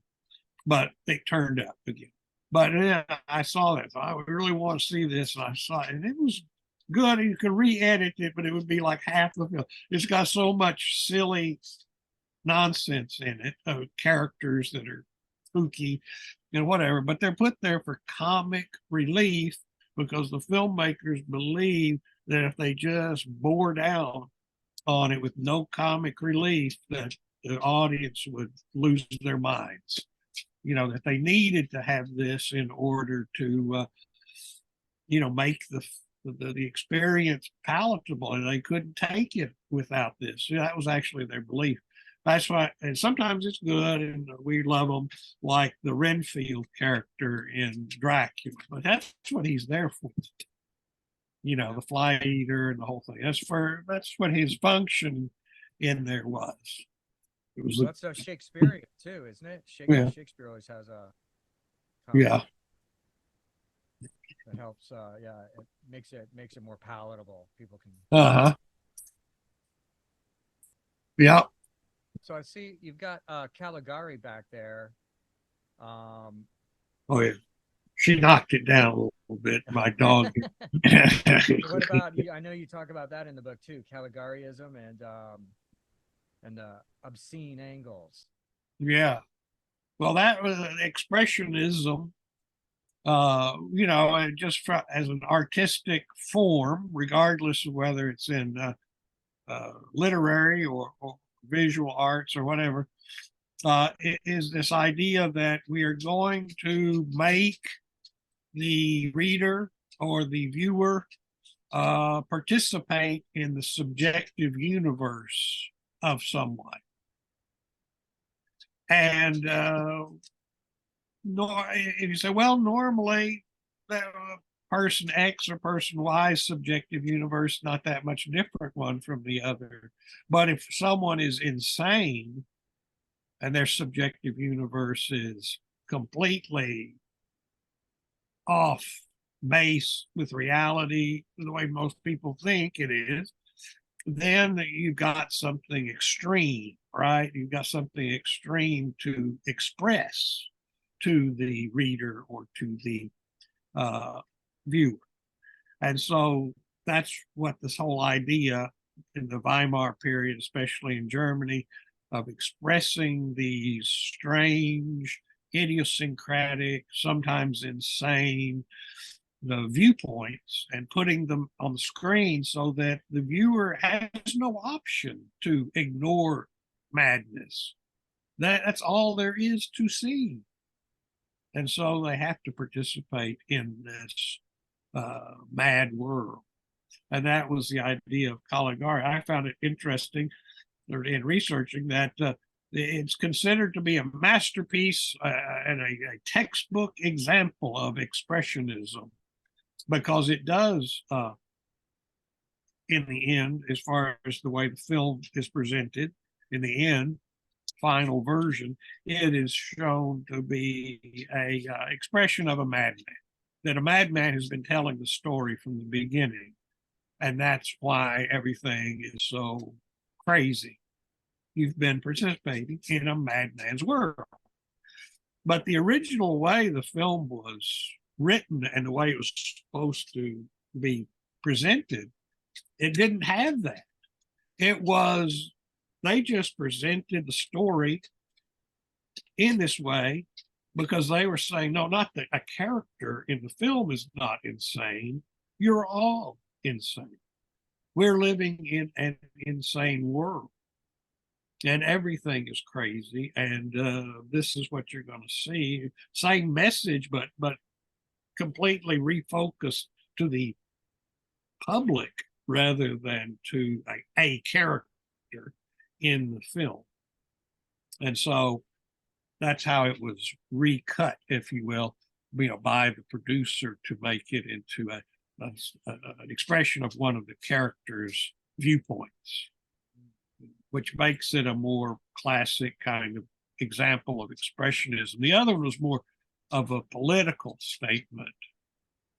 Speaker 2: but it turned up again. But yeah, I saw that. So I really want to see this, and I saw it, and it was good. You could re-edit it, but it would be like half the film. It's got so much silly nonsense in it, characters that are spooky and whatever, but they're put there for comic relief because the filmmakers believe that if they just bore down on it with no comic relief, that the audience would lose their minds. That they needed to have this in order to, make the experience palatable, and they couldn't take it without this. That was actually their belief. That's why, and sometimes it's good, and we love them, like the Renfield character in Dracula. But that's what he's there for. The fly eater and the whole thing. That's what his function in there was. It was
Speaker 1: Well, that's so Shakespearean too, isn't it?
Speaker 2: yeah,
Speaker 1: Shakespeare always has a
Speaker 2: yeah,
Speaker 1: comic that helps. Yeah, it makes it more palatable. People can.
Speaker 2: uh-huh, yeah.
Speaker 1: So I see you've got Caligari back there. Um,
Speaker 2: Oh yeah, she knocked it down a little bit. My dog.
Speaker 1: what about you? I know you talk about that in the book too, Caligariism and obscene angles.
Speaker 2: Yeah. Well, that was expressionism. Just as an artistic form, regardless of whether it's in literary or visual arts or whatever, is this idea that we are going to make the reader or the viewer participate in the subjective universe of someone. And if you say, well, normally person X or person Y's subjective universe not that much different one from the other. But if someone is insane and their subjective universe is completely off base with reality, the way most people think it is, then you've got something extreme, right? You've got something extreme to express to the reader or to the viewer. And so that's what this whole idea in the Weimar period, especially in Germany, of expressing these strange, idiosyncratic, sometimes insane the viewpoints and putting them on the screen so that the viewer has no option to ignore madness. That's all there is to see. And so they have to participate in this mad world. And that was the idea of Caligari. I found it interesting in researching that it's considered to be a masterpiece and a textbook example of expressionism, because it does, in the end, as far as the way the film is presented, in the end, final version, it is shown to be a expression of a madman, that a madman has been telling the story from the beginning. And that's why everything is so crazy. You've been participating in a madman's world. But the original way the film was written and the way it was supposed to be presented, it didn't have that. It was, they just presented the story in this way because they were saying, no, not that a character in the film is not insane. You're all insane. We're living in an insane world. And everything is crazy. And this is what you're going to see. Same message, but completely refocused to the public rather than to a character in the film. And so that's how it was recut, if you will, by the producer to make it into an expression of one of the characters' viewpoints, which makes it a more classic kind of example of expressionism. The other one was more of a political statement,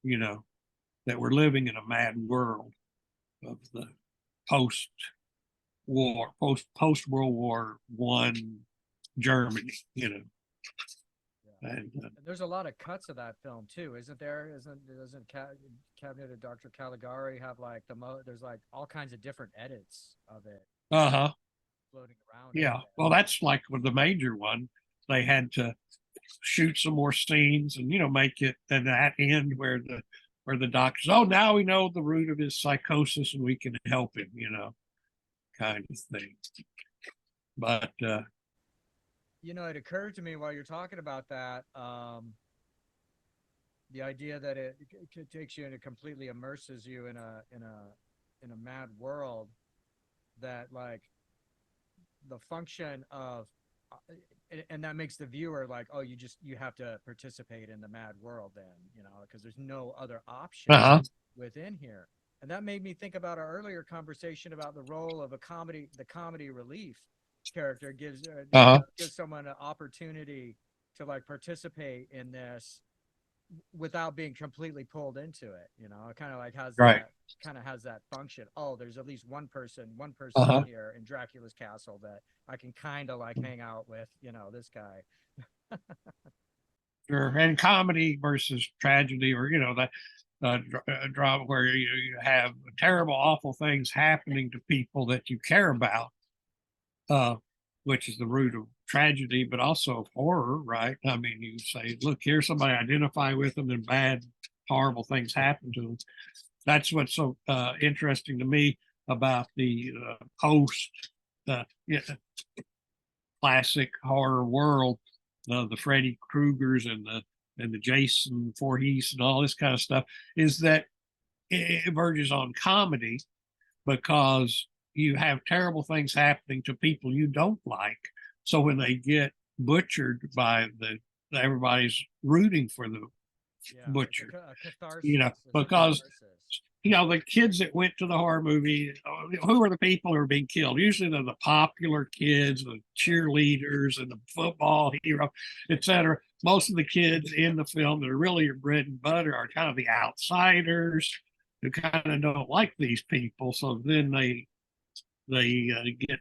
Speaker 2: that we're living in a mad world of the post-World War I Germany,
Speaker 1: Yeah. And there's a lot of cuts of that film too, isn't there? Doesn't Cabinet of Dr. Caligari have like there's like all kinds of different edits of it floating around?
Speaker 2: Yeah. Well, that's like with the major one. They had to shoot some more scenes and make it at that end where the doctors, oh, now we know the root of his psychosis and we can help him, kind of thing. But
Speaker 1: it occurred to me while you're talking about that, the idea that it takes you and it completely immerses you in a mad world, that like the function of and that makes the viewer like, oh, you have to participate in the mad world then, because there's no other option within here. And that made me think about our earlier conversation about the role of the comedy relief character gives someone an opportunity to like participate in this without being completely pulled into it. It kind of like has that function. Oh, there's at least one person here in Dracula's castle that I can kind of like hang out with, this guy.
Speaker 2: Sure. And comedy versus tragedy, or that drama where you have terrible, awful things happening to people that you care about, which is the root of tragedy, but also horror, right? I mean, you say, look, here's somebody I identify with them, and bad, horrible things happen to them. That's what's so interesting to me about the post classic horror world, the Freddy Kruegers and the Jason Voorhees and all this kind of stuff, is that it verges on comedy because you have terrible things happening to people you don't like. So when they get butchered by everybody's rooting for the butcher, because the kids that went to the horror movie, who are the people who are being killed? Usually they're the popular kids, the cheerleaders and the football hero, etc. Most of the kids in the film that are really your bread and butter are kind of the outsiders who kind of don't like these people. So then they They get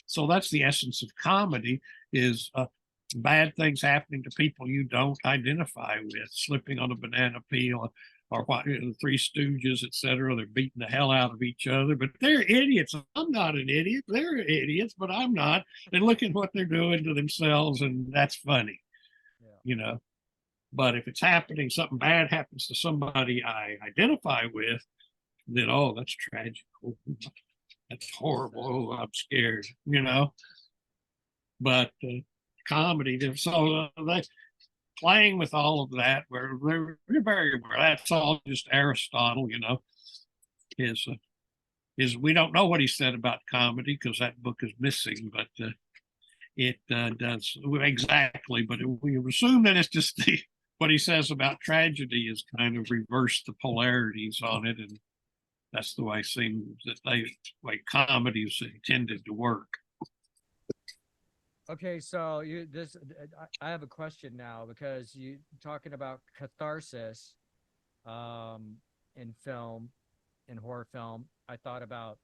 Speaker 2: so that's the essence of comedy is bad things happening to people you don't identify with, slipping on a banana peel, or what, the Three Stooges, etc. They're beating the hell out of each other, but they're idiots. I'm not an idiot. They're idiots, but I'm not. And look at what they're doing to themselves, and that's funny, you know. But if it's happening, something bad happens to somebody I identify with, then oh, that's tragic. Oh, that's horrible. Oh, I'm scared, you know. But comedy, so they playing with all of that, where they're very, that's all just Aristotle, you know. Is we don't know what he said about comedy because that book is missing, but it does exactly. But we assume that it's just what he says about tragedy is kind of reversed the polarities on it, and that's the way it seems that way comedy is intended to work.
Speaker 1: Okay, so I have a question now because you talking about catharsis in film, in horror film. I thought about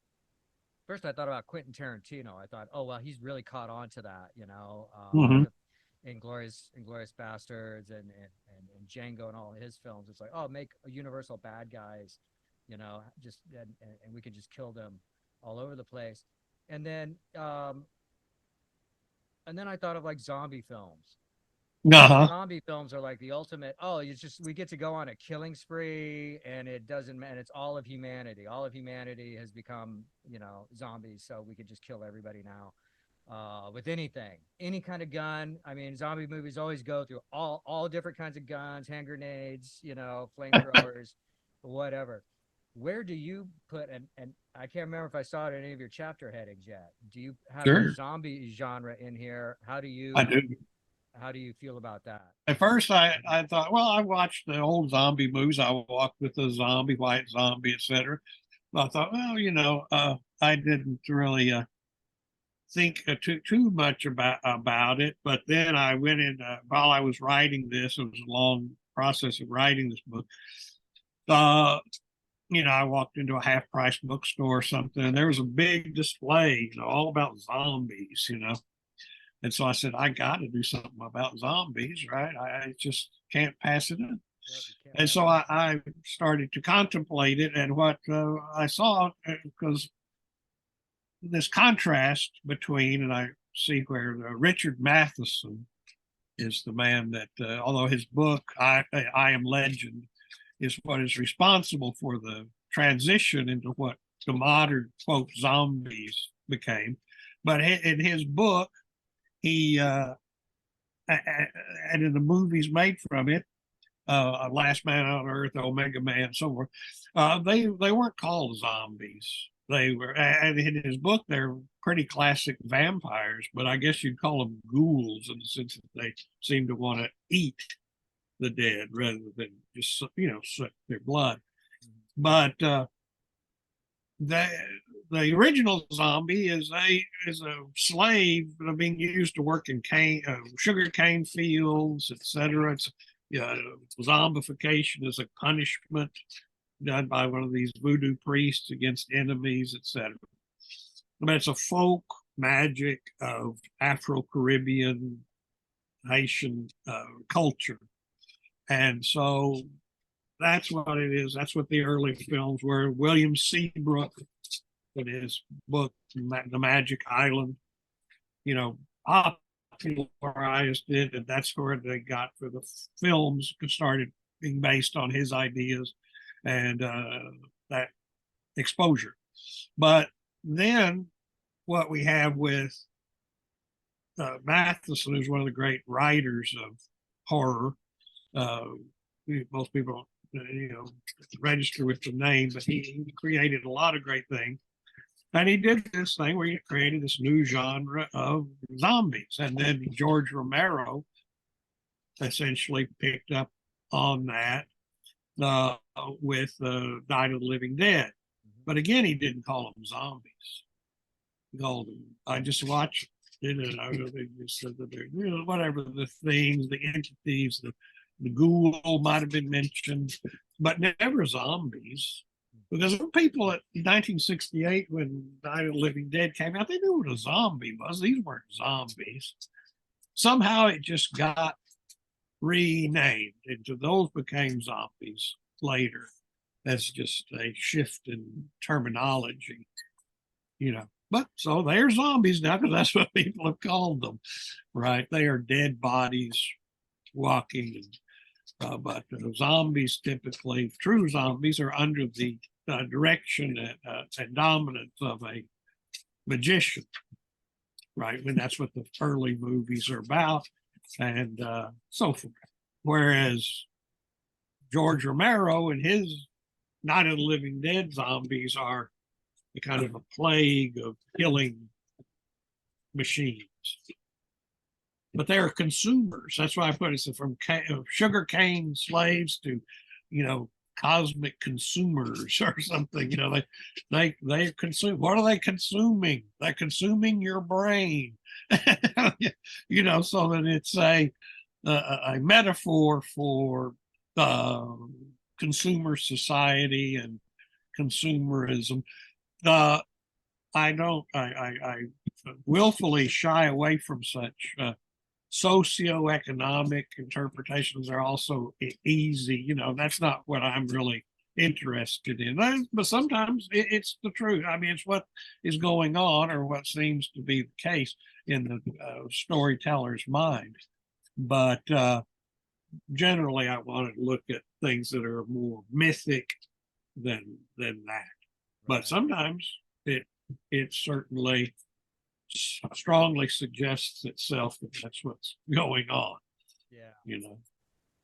Speaker 1: Quentin Tarantino. I thought, oh well, he's really caught on to that, you know,
Speaker 2: Mm-hmm.
Speaker 1: Inglorious Bastards and Django and all his films. It's like, oh, make a universal bad guys, you know, just and we can just kill them all over the place. And then I thought of like zombie films.
Speaker 2: Uh-huh.
Speaker 1: Zombie films are like the ultimate. Oh, it's just we get to go on a killing spree, and it doesn't. And it's all of humanity. All of humanity has become, you know, zombies. So we could just kill everybody now, with anything, any kind of gun. I mean, zombie movies always go through all different kinds of guns, hand grenades, you know, flamethrowers, whatever. Where do you put and I can't remember if I saw it in any of your chapter headings yet. Do you have the
Speaker 2: Sure,
Speaker 1: zombie genre in here?
Speaker 2: I do.
Speaker 1: How do you feel about that?
Speaker 2: At first, I thought, well, I watched the old zombie movies. I walked with a zombie, white zombie, etc. I thought, well, you know, I didn't really think too much about it. But then I went in while I was writing this. It was a long process of writing this book. Uh, you know, I walked into a half price bookstore or something, and there was a big display, you know, all about zombies, you know. And so I said, I got to do something about zombies, right? I just can't pass it in.
Speaker 1: Yep,
Speaker 2: And so I started to contemplate it. And what I saw, because this contrast between, and I see where Richard Matheson is the man that, although his book, I Am Legend, is what is responsible for the transition into what the modern, quote, zombies became. But in his book, he and in the movies made from it, Last Man on Earth, Omega Man, so forth, they weren't called zombies. They were, and in his book, they're pretty classic vampires, but I guess you'd call them ghouls in the sense that they seem to want to eat the dead rather than just, you know, suck their blood. But the original zombie is a slave being used to work in sugar cane fields, etc. It's zombification is a punishment done by one of these voodoo priests against enemies, etc. But it's a folk magic of Afro-Caribbean Haitian culture, and so that's what it is. That's what the early films were. William Seabrook, in his book, The Magic Island, you know, popularized it, and that's where they got for the films, started being based on his ideas and that exposure. But then what we have with Matheson, who's one of the great writers of horror, most people you know, register with the name, but he created a lot of great things. And he did this thing where he created this new genre of zombies. And then George Romero essentially picked up on that with Night of the Living Dead. But again, he didn't call them zombies. He called them, I just watched it, and I just said that they're, you know, whatever the things, the entities, the ghoul might have been mentioned, but never zombies. Because people at 1968, when Night of the Living Dead came out, they knew what a zombie was. These weren't zombies. Somehow it just got renamed into those became zombies later. That's just a shift in terminology, you know. But so they're zombies now because that's what people have called them, right? They are dead bodies walking. But zombies typically, true zombies, are under the direction and dominance of a magician, right? And that's what the early movies are about, and so forth. Whereas George Romero and his Night of the Living Dead zombies are the kind of a plague of killing machines. But they're consumers. That's why I put it from sugar cane slaves to, you know, cosmic consumers or something. You know, they consume. What are they consuming? They're consuming your brain. You know, so that it's a metaphor for consumer society and consumerism. I willfully shy away from such socioeconomic interpretations are also easy. You know, that's not what I'm really interested in. But sometimes it's the truth. I mean, it's what is going on or what seems to be the case in the storyteller's mind. But generally, I want to look at things that are more mythic than that. But sometimes it certainly strongly suggests itself that that's what's going on.
Speaker 1: Yeah.
Speaker 2: You know.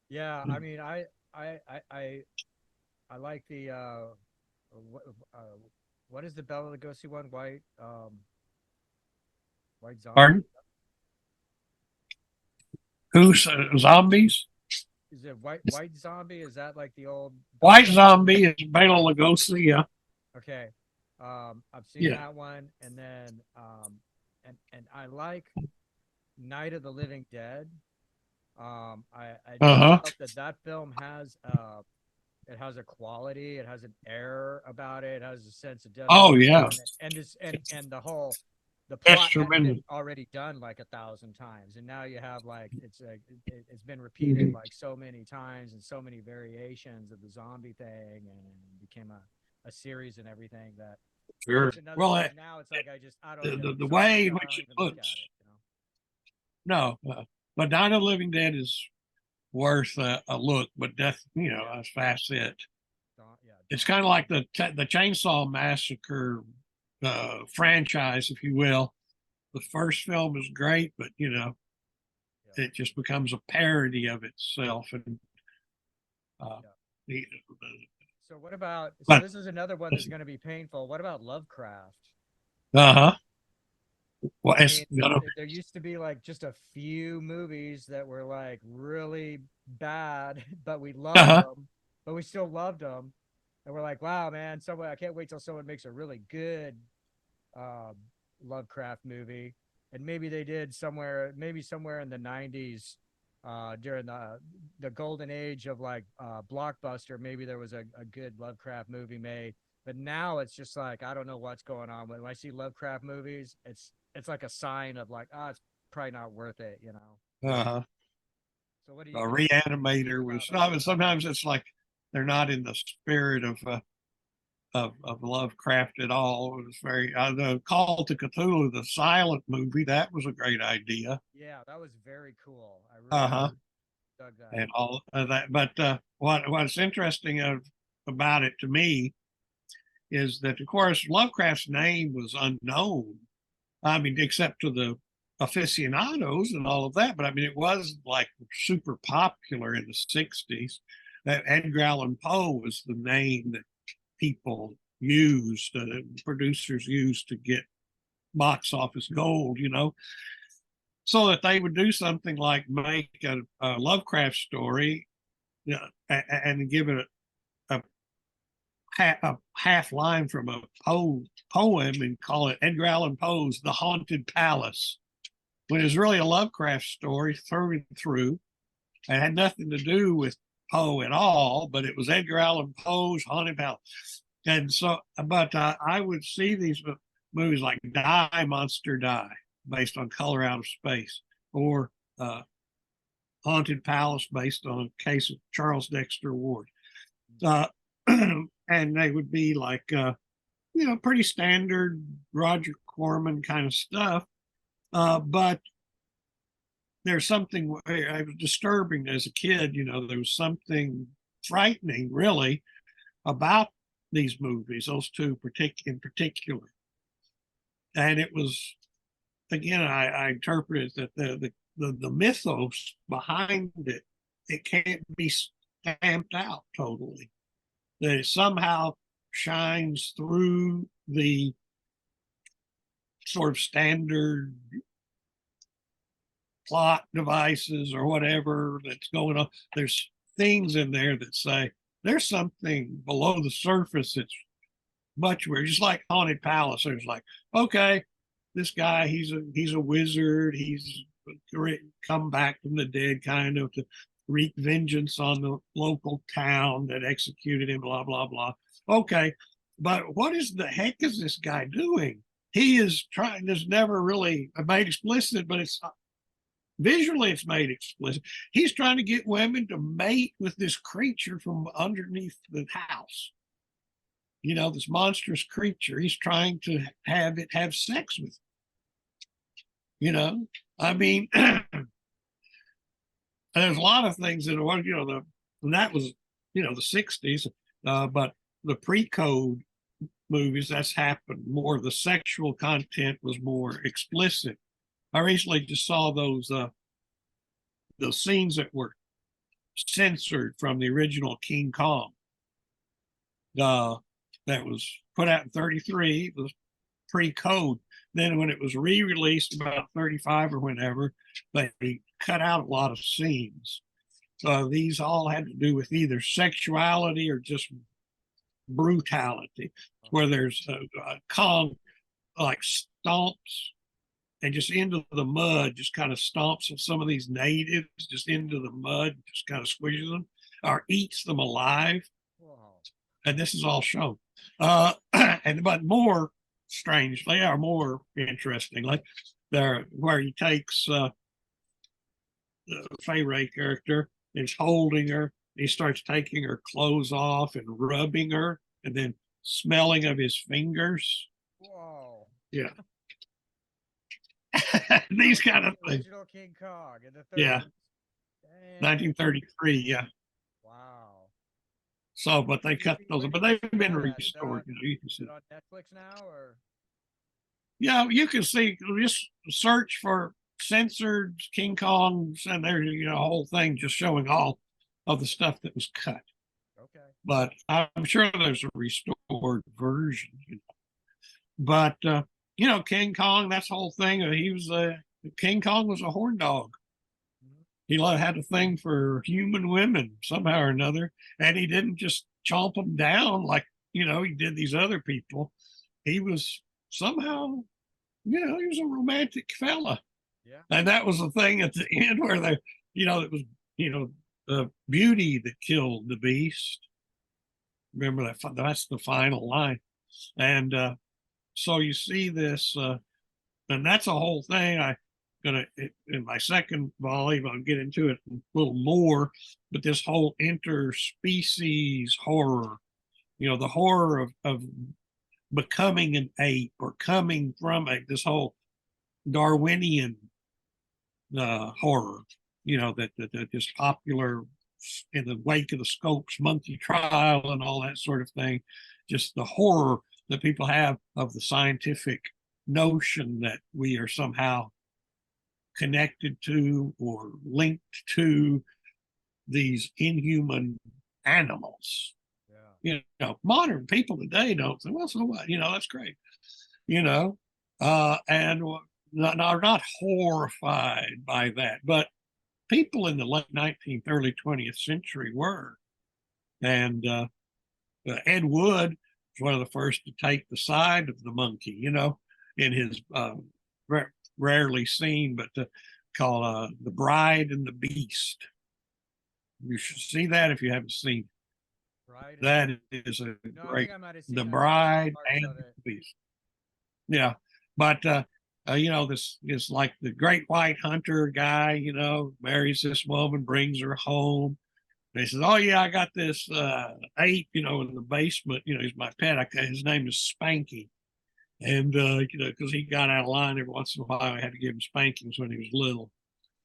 Speaker 1: Yeah. I mean, I like the what is the Bela Lugosi one? White zombie.
Speaker 2: Pardon? Who's zombies?
Speaker 1: Is it white zombie? Is that like the old
Speaker 2: White Zombie is Bela Lugosi? Yeah.
Speaker 1: Okay. I've seen that one, and then and I like Night of the Living Dead. I felt that film has it has a quality, it has an air about it, it has a sense of depth.
Speaker 2: Oh yeah.
Speaker 1: And the whole the
Speaker 2: That's
Speaker 1: plot has
Speaker 2: tremendous.
Speaker 1: been already done like 1,000 times, and now you have like it's been repeated like so many times and so many variations of the zombie thing, and it became a series and everything that.
Speaker 2: Sure. Well,
Speaker 1: now it's like I don't
Speaker 2: the way in which it looks.
Speaker 1: It, you know?
Speaker 2: No, but Night of the Living Dead is worth a look. But that's that's fast it. It's kind of like the Chainsaw Massacre franchise, if you will. The first film is great, but it just becomes a parody of itself. And
Speaker 1: so what about? So this is another one that's going to be painful. What about Lovecraft?
Speaker 2: Well,
Speaker 1: I mean, there used to be like just a few movies that were like really bad, but we loved them. But we still loved them, and we're like, wow, man! I can't wait till someone makes a really good Lovecraft movie. And maybe they did somewhere in the 90s, during the golden age of like Blockbuster. Maybe there was a good Lovecraft movie made. But now it's just like I don't know what's going on. When I see Lovecraft movies, it's like a sign of like, it's probably not worth it, you know. So what do you?
Speaker 2: Reanimator was. No, sometimes it's like they're not in the spirit of Lovecraft at all. It was very the Call to Cthulhu, the silent movie. That was a great idea.
Speaker 1: Yeah, that was very cool. I really dug that.
Speaker 2: And all of that. But what's interesting about it to me is that, of course, Lovecraft's name was unknown. I mean, except to the aficionados and all of that. But I mean, it was like super popular in the 60s. That Edgar Allan Poe was the name that people used, producers used to get box office gold, so that they would do something like make a Lovecraft story, and give it a half line from a poem and call it Edgar Allan Poe's The Haunted Palace, when it's really a Lovecraft story through and through. It had nothing to do with Poe at all, but it was Edgar Allan Poe's Haunted Palace. And so, but I would see these movies like Die, Monster, Die, based on Color Out of Space, or Haunted Palace, based on a case of Charles Dexter Ward. And they would be like, pretty standard Roger Corman kind of stuff. But there's something I was disturbing as a kid. There was something frightening, really, about these movies, those two in particular. And it was, again, I interpreted that the mythos behind it can't be stamped out totally. That it somehow shines through the sort of standard plot devices or whatever that's going on. There's things in there that say there's something below the surface that's much weird. Just like Haunted Palace, there's like, okay, this guy, he's a wizard. He's come back from the dead, kind of, to wreak vengeance on the local town that executed him, blah, blah, blah. Okay, but what is the heck is this guy doing? He is trying, there's never really made explicit, but it's visually it's made explicit. He's trying to get women to mate with this creature from underneath the house. This monstrous creature. He's trying to have sex with it. I mean, there's a lot of things that are, and that was, the 60s, but the pre-code movies, that's happened more. The sexual content was more explicit. I recently just saw those scenes that were censored from the original King Kong. That was put out in 33, it was pre-code. Then when it was re-released about 35 or whenever, they cut out a lot of scenes. So these all had to do with either sexuality or just brutality, where there's a Kong like stomps and just into the mud, just kind of stomps some of these natives just into the mud, just kind of squishes them or eats them alive. Wow. And this is all shown. But more strangely, or more interestingly, where he takes the Fay Ray character, is holding her, he starts taking her clothes off and rubbing her, and then smelling of his fingers.
Speaker 1: Whoa.
Speaker 2: Yeah. These kind of things.
Speaker 1: Original King Kong in the 30s.
Speaker 2: Yeah. Dang. 1933. Yeah.
Speaker 1: Wow.
Speaker 2: So, but they cut those, but they've been restored. You can see
Speaker 1: it on Netflix now, or?
Speaker 2: Yeah, you can see. Just search for censored King Kongs, and there's a whole thing just showing all of the stuff that was cut.
Speaker 1: Okay.
Speaker 2: But I'm sure there's a restored version. But King Kong, that's the whole thing. King Kong was a horn dog. He had a thing for human women somehow or another, and he didn't just chomp them down like he did these other people. He was somehow, he was a romantic fella.
Speaker 1: Yeah.
Speaker 2: And that was the thing at the end where it was the beauty that killed the beast. Remember that's the final line, and so you see this, and that's a whole thing. In my second volume, I'll get into it a little more, but this whole interspecies horror, the horror of becoming an ape or coming from this whole Darwinian horror, that is popular in the wake of the Scopes monkey trial and all that sort of thing. Just the horror that people have of the scientific notion that we are somehow connected to or linked to these inhuman animals. Yeah. Modern people today don't say, well, so what? That's great. And not horrified by that, but people in the late 19th, early 20th century were. And Ed Wood was one of the first to take the side of the monkey, in his rarely seen, but called The Bride and the Beast. You should see that if you haven't seen it.
Speaker 1: Bride and
Speaker 2: That is a
Speaker 1: no, I
Speaker 2: great,
Speaker 1: think I might have
Speaker 2: The
Speaker 1: seen. I might have seen
Speaker 2: Bride
Speaker 1: parts
Speaker 2: and
Speaker 1: of it.
Speaker 2: the Beast. Yeah, but this is like the Great White Hunter guy. Marries this woman, brings her home. And he says, "Oh yeah, I got this ape, in the basement. He's my pet. His name is Spanky." And because he got out of line every once in a while, I had to give him spankings when he was little,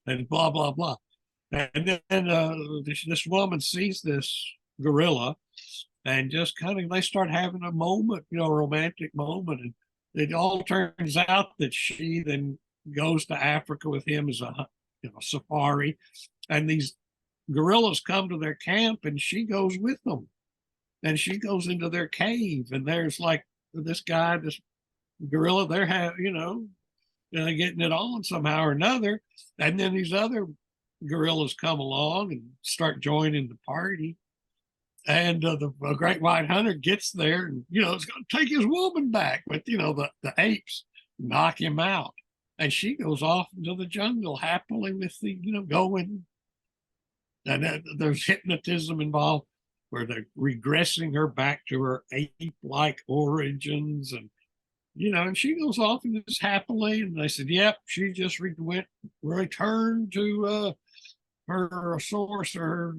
Speaker 2: and blah blah blah. And then this woman sees this gorilla, and just kind of they start having a moment, a romantic moment, and it all turns out that she then goes to Africa with him as a safari, and these gorillas come to their camp, and she goes with them, and she goes into their cave, and there's like this gorilla, they're getting it on somehow or another, and then these other gorillas come along and start joining the party. And the Great White Hunter gets there and, it's going to take his woman back. But, the apes knock him out. And she goes off into the jungle happily with the, going. And there's hypnotism involved where they're regressing her back to her ape like origins. And she goes off and is happily. And they said, yep, she just returned to her source or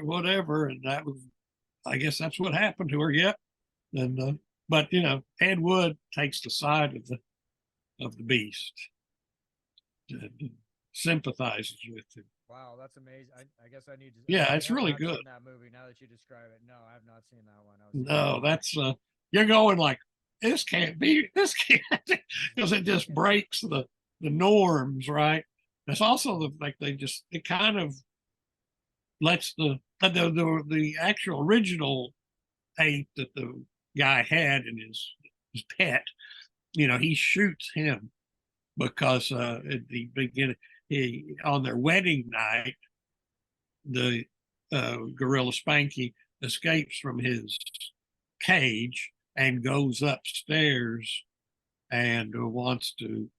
Speaker 2: whatever. And that was, I guess that's what happened to her. Yep. And but Ed Wood takes the side of the beast and sympathizes with him.
Speaker 1: Wow, that's amazing. I guess I need to.
Speaker 2: Yeah,
Speaker 1: I
Speaker 2: it's
Speaker 1: have
Speaker 2: really
Speaker 1: not
Speaker 2: good.
Speaker 1: seen that movie. Now that you describe it, no, I have not seen that one. I was
Speaker 2: No, that's you're going like this can't be this can't because it just breaks the norms, right? It's also it kind of lets the actual original ape that the guy had in his pet, he shoots him because at the beginning, on their wedding night, the gorilla Spanky escapes from his cage and goes upstairs and wants to,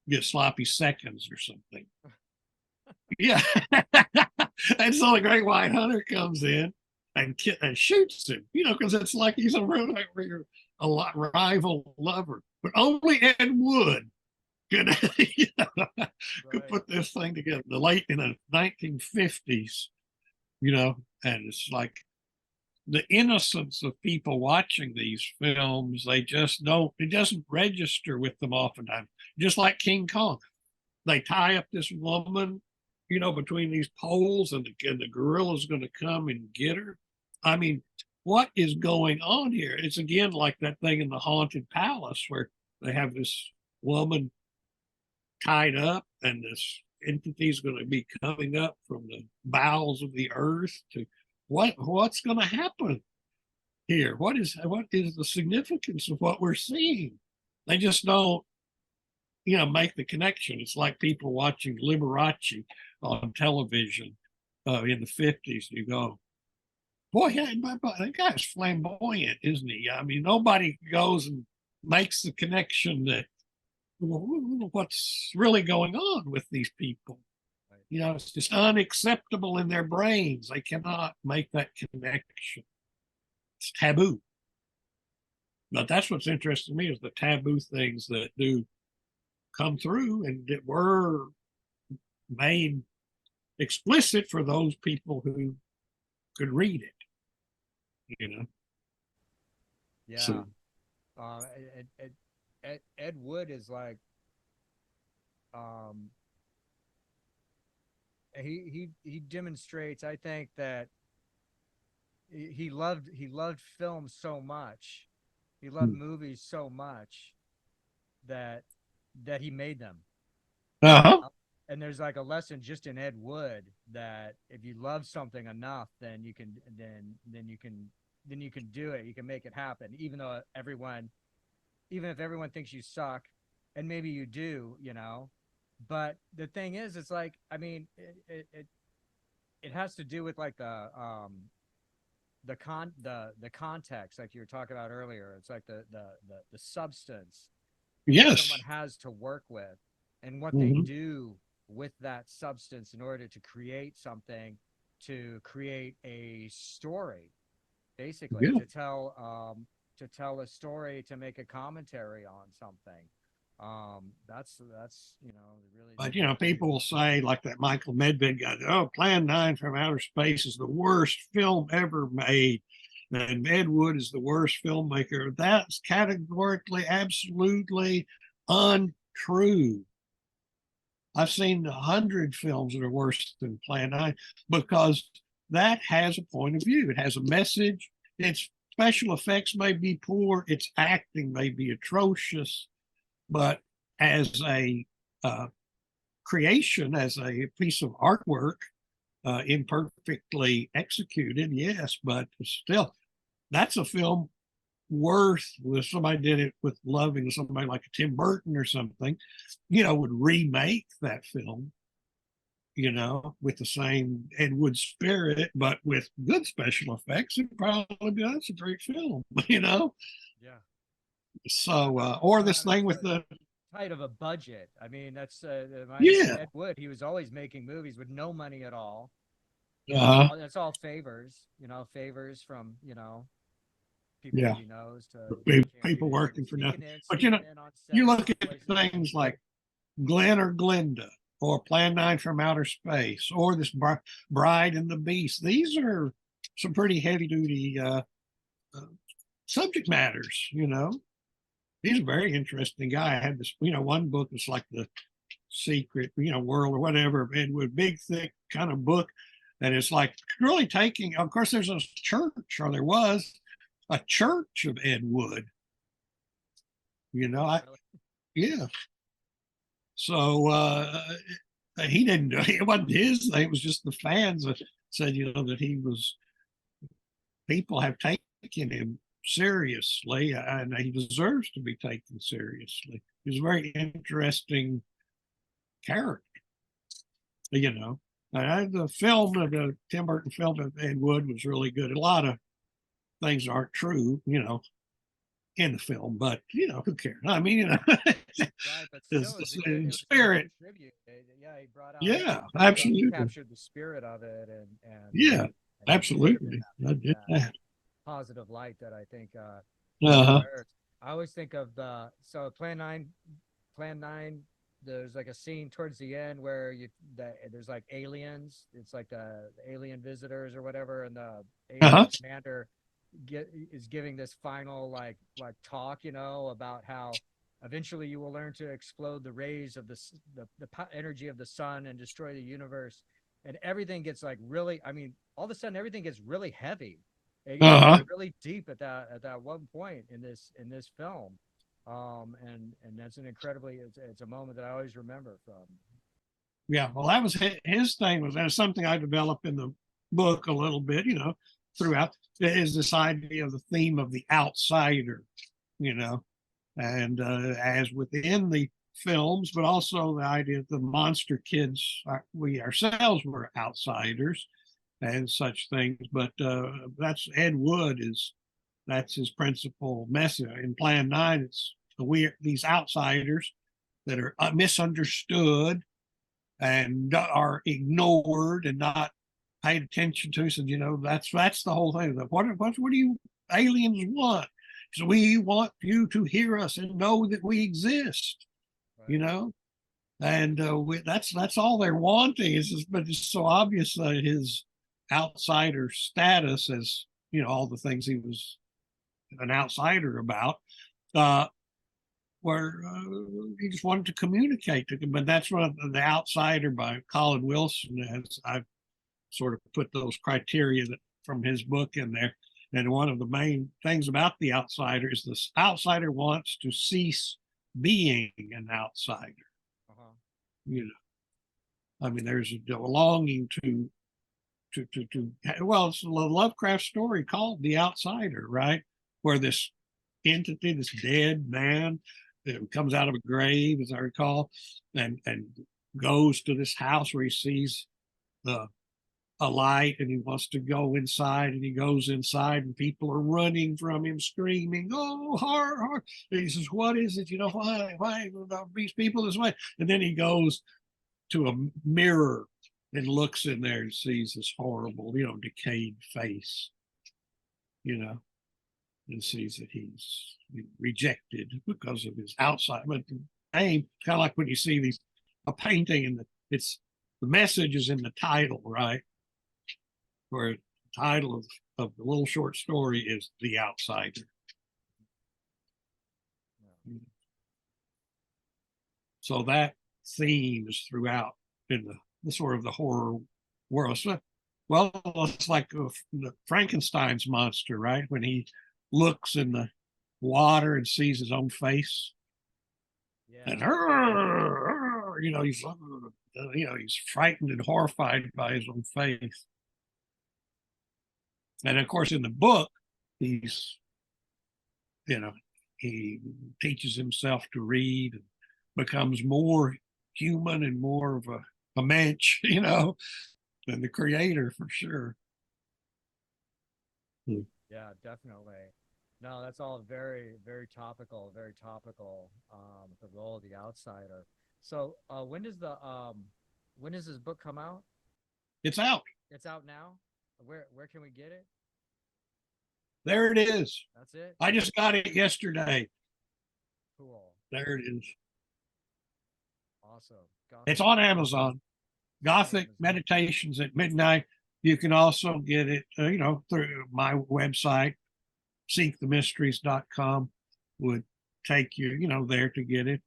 Speaker 2: get sloppy seconds or something. Yeah. And so the Great White Hunter comes in and shoots him, because it's like he's a rival lover. But only Ed Wood could, could
Speaker 1: right.
Speaker 2: put this thing together. In the 1950s, and it's like the innocence of people watching these films, they just don't, it doesn't register with them oftentimes. Just like King Kong. They tie up this woman, between these poles, and the gorilla's going to come and get her. I mean, what is going on here? It's again like that thing in the Haunted Palace where they have this woman tied up, and this entity is going to be coming up from the bowels of the earth to what's going to happen here? What is the significance of what we're seeing? They just don't, make the connection. It's like people watching Liberace on television in the 50s. You go, boy, yeah, that guy's flamboyant, isn't he? I mean, nobody goes and makes the connection that what's really going on with these people.
Speaker 1: Right.
Speaker 2: It's just unacceptable in their brains. They cannot make that connection. It's taboo. But that's what's interesting to me is the taboo things that do come through and that were made explicit for those people who could read it.
Speaker 1: Yeah.
Speaker 2: So
Speaker 1: Uh, Ed Wood is like, um, he demonstrates. I think that he loved film so much, he loved movies so much that he made them.
Speaker 2: uh-huh.
Speaker 1: And there's like a lesson just in Ed Wood that if you love something enough, then you can do it. You can make it happen, even if everyone thinks you suck, and maybe you do, But the thing is, it's like, I mean, it has to do with like the context, like you were talking about earlier. It's like the substance that
Speaker 2: Yes.
Speaker 1: someone has to work with, and what they
Speaker 2: Mm-hmm.
Speaker 1: do with that substance in order to create something to create a story, basically
Speaker 2: Yeah.
Speaker 1: to tell a story, to make a commentary on something. That's really
Speaker 2: But
Speaker 1: the
Speaker 2: people will say, like that Michael Medved guy, oh, Plan 9 from Outer Space is the worst film ever made. And Ed Wood is the worst filmmaker. That's categorically, absolutely untrue. I've seen 100 films that are worse than Plan 9 because that has a point of view. It has a message. Its special effects may be poor. Its acting may be atrocious. But as a creation, as a piece of artwork, imperfectly executed, yes, but still, that's a film worth, if somebody did it with loving somebody like a Tim Burton or something, would remake that film, with the same Ed Wood spirit, but with good special effects, it probably be that's a great film,
Speaker 1: yeah.
Speaker 2: So,
Speaker 1: Well,
Speaker 2: or
Speaker 1: also
Speaker 2: this
Speaker 1: having
Speaker 2: thing with
Speaker 1: so
Speaker 2: the,
Speaker 1: tight of a budget. I mean, that's reminds me of
Speaker 2: yeah,
Speaker 1: Ed Wood. He was always making movies with no money at all.
Speaker 2: uh,
Speaker 1: That's all favors, favors from people
Speaker 2: yeah,
Speaker 1: that he knows to give a chance.
Speaker 2: people working for nothing. But
Speaker 1: Sneaking in on
Speaker 2: you
Speaker 1: sets
Speaker 2: look
Speaker 1: of
Speaker 2: at
Speaker 1: places.
Speaker 2: things like Glenn or Glenda or Plan 9 from Outer Space or this Bride and the Beast. These are some pretty heavy duty uh, subject matters, He's a very interesting guy. I had this, one book was like the secret, world or whatever of Ed Wood, big, thick kind of book. And it's like really taking, of course, there's a church, or there was a church of Ed Wood, yeah. So he didn't do it. Wasn't his thing. It was just the fans that said, that he was, people have taken him seriously, and he deserves to be taken seriously. He's a very interesting character, The film, the Tim Burton film of Ed Wood was really good. A lot of things aren't true, in the film, but who cares? I mean,
Speaker 1: Right, but
Speaker 2: it's
Speaker 1: still,
Speaker 2: the
Speaker 1: it was a good
Speaker 2: spirit.
Speaker 1: tribute. Yeah, he brought out,
Speaker 2: Yeah,
Speaker 1: he
Speaker 2: absolutely.
Speaker 1: captured the spirit of it,
Speaker 2: Yeah,
Speaker 1: and he did it in
Speaker 2: absolutely. I did
Speaker 1: that
Speaker 2: that.
Speaker 1: positive light that I think it
Speaker 2: Uh-huh.
Speaker 1: deserves. I always think of the so Plan 9. There's like a scene towards the end where there's like aliens. It's like the alien visitors or whatever, and the alien
Speaker 2: Uh-huh.
Speaker 1: commander is giving this final talk, about how eventually you will learn to explode the rays of the energy of the sun and destroy the universe, and everything gets like really. I mean, all of a sudden everything gets really heavy. It gets
Speaker 2: Uh-huh.
Speaker 1: really deep at that one point in this film, and that's an incredibly it's a moment that I always remember from.
Speaker 2: Yeah. Well, that was his thing. That's something I developed in the book a little bit, throughout, is this idea of the theme of the outsider, you know, and as within the films, but also the idea that the monster kids, we ourselves were outsiders and such things. But that's Ed Wood that's his principal message in Plan 9. It's these outsiders that are misunderstood and are ignored and not paid attention to. So that's the whole thing. What do you aliens want? So we want you to hear us and know that we exist. You
Speaker 1: Right.
Speaker 2: know, and that's all they're wanting. But it's so obvious that his outsider status, as all the things he was an outsider about, uh, where he just wanted to communicate to them. But that's what The Outsider by Colin Wilson has. I've sort of put those criteria that from his book in there. And one of the main things about the outsider is this outsider wants to cease being an outsider.
Speaker 1: Uh-huh.
Speaker 2: You know, I mean, there's a longing to well, it's a Lovecraft story called The Outsider, right? Where this entity, this dead man, comes out of a grave, as I recall, and goes to this house where he sees the a light, and he wants to go inside, and he goes inside, and people are running from him screaming, oh, horror, horror. And he says, what is it? Why these people this way? And then he goes to a mirror, and looks in there and sees this horrible, decayed face, and sees that he's rejected because of his outside. But the aim, kind of like when you see a painting and the message is in the title, right? Where the title of the little short story is The Outsider. So that theme is throughout in the sort of the horror world. So, well, it's like the Frankenstein's monster, right? When he looks in the water and sees his own face, and he's frightened and horrified by his own face. And of course, in the book, he teaches himself to read and becomes more human and more of a mensch, than the creator, for sure.
Speaker 1: Yeah, definitely. No, that's all very, very topical, the role of the outsider. So when does this book come out?
Speaker 2: It's out.
Speaker 1: It's out now? Where can we get it?
Speaker 2: There it is.
Speaker 1: That's it?
Speaker 2: I just got it yesterday.
Speaker 1: Cool.
Speaker 2: There it is.
Speaker 1: Awesome.
Speaker 2: It's on Amazon. Gothic Meditations at Midnight. You can also get it, through my website, seekthemysteries.com would take you, there to get it.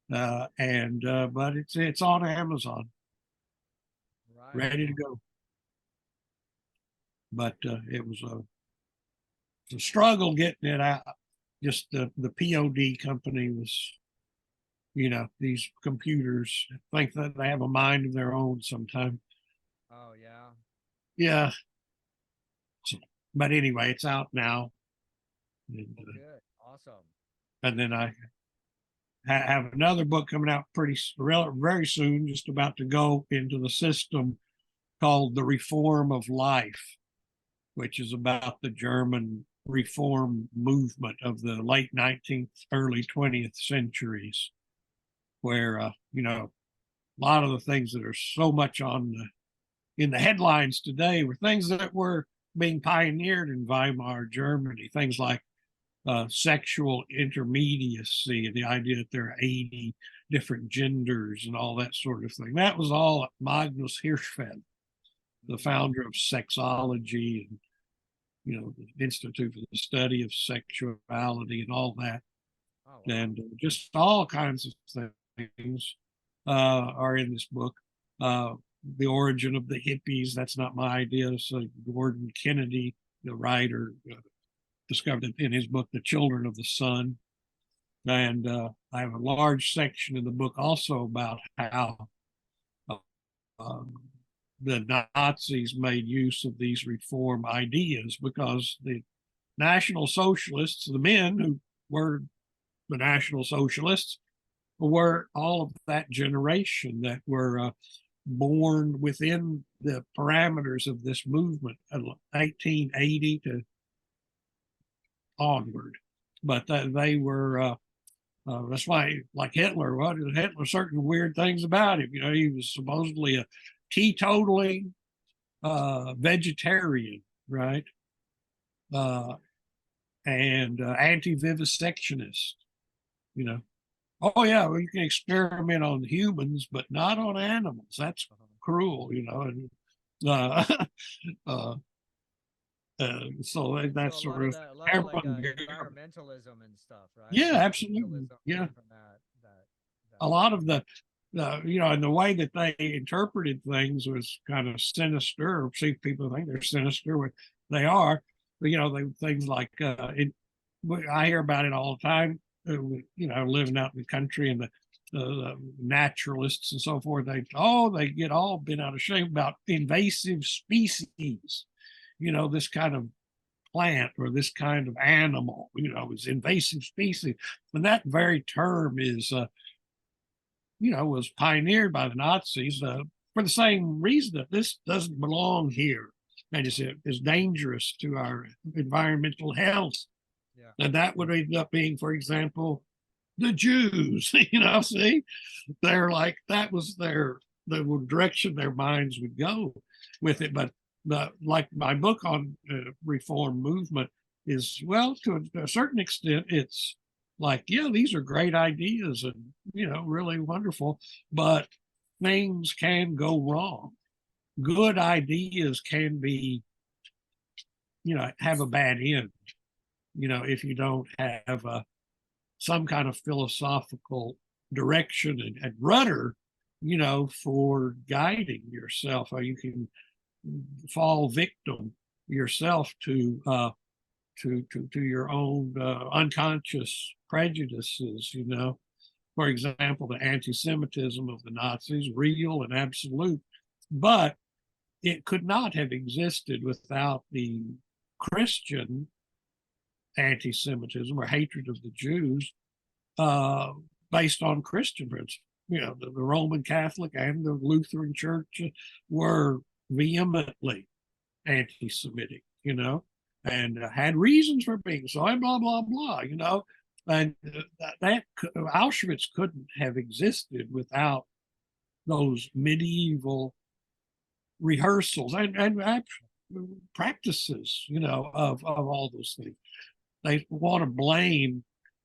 Speaker 2: But it's on Amazon.
Speaker 1: Right.
Speaker 2: Ready to go. But it was a struggle getting it out. Just the POD company was, these computers think that they have a mind of their own sometimes.
Speaker 1: Oh, yeah.
Speaker 2: Yeah. So, but anyway, it's out now. And,
Speaker 1: good. Awesome.
Speaker 2: And then I have another book coming out very soon, just about to go into the system, called The Reform of Life, which is about the German reform movement of the late 19th, early 20th centuries, where, a lot of the things that are so much in the headlines today were things that were being pioneered in Weimar Germany, things like sexual intermediacy, the idea that there are 80 different genders and all that sort of thing. That was all Magnus Hirschfeld, the founder of sexology and, the Institute for the Study of Sexuality and all that.
Speaker 1: Oh, wow.
Speaker 2: And just all kinds of things are in this book. The origin of the hippies, that's not my idea. So Gordon Kennedy, the writer, discovered it in his book, The Children of the Sun. And I have a large section in the book also about how the Nazis made use of these reform ideas, because the National Socialists, the men who were the National Socialists, were all of that generation that were born within the parameters of this movement, 1880 to onward. But they were, that's why, like Hitler, certain weird things about him. He was supposedly a teetotaling vegetarian, right? And anti-vivisectionist, Oh yeah, well, you can experiment on humans, but not on animals. That's cruel, And so that's
Speaker 1: So
Speaker 2: sort of
Speaker 1: a lot of like environmentalism and stuff, right?
Speaker 2: Yeah, absolutely. Yeah, a lot of the and the way that they interpreted things was kind of sinister. See, people think they're sinister, but they are. But, things like I hear about it all the time. Living out in the country, and the naturalists and so forth, they get all bent out of shape about invasive species. This kind of plant or this kind of animal, is invasive species. And that very term is, was pioneered by the Nazis for the same reason that this doesn't belong here and is dangerous to our environmental health. Yeah. And that would end up being, for example, the Jews, see, they're like, that was their the direction their minds would go with it. But like my book on reform movement is, well, to a certain extent, it's like, yeah, these are great ideas and, really wonderful, but things can go wrong. Good ideas can be, have a bad end, if you don't have some kind of philosophical direction and rudder, for guiding yourself, or you can fall victim yourself to your own unconscious prejudices. For example, the anti-Semitism of the Nazis, real and absolute, but it could not have existed without the Christian anti-Semitism or hatred of the Jews based on Christian principles. The Roman Catholic and the Lutheran Church were vehemently anti-Semitic, and had reasons for being so, and blah, blah, blah, and that Auschwitz couldn't have existed without those medieval rehearsals and practices, of all those things. They want to blame,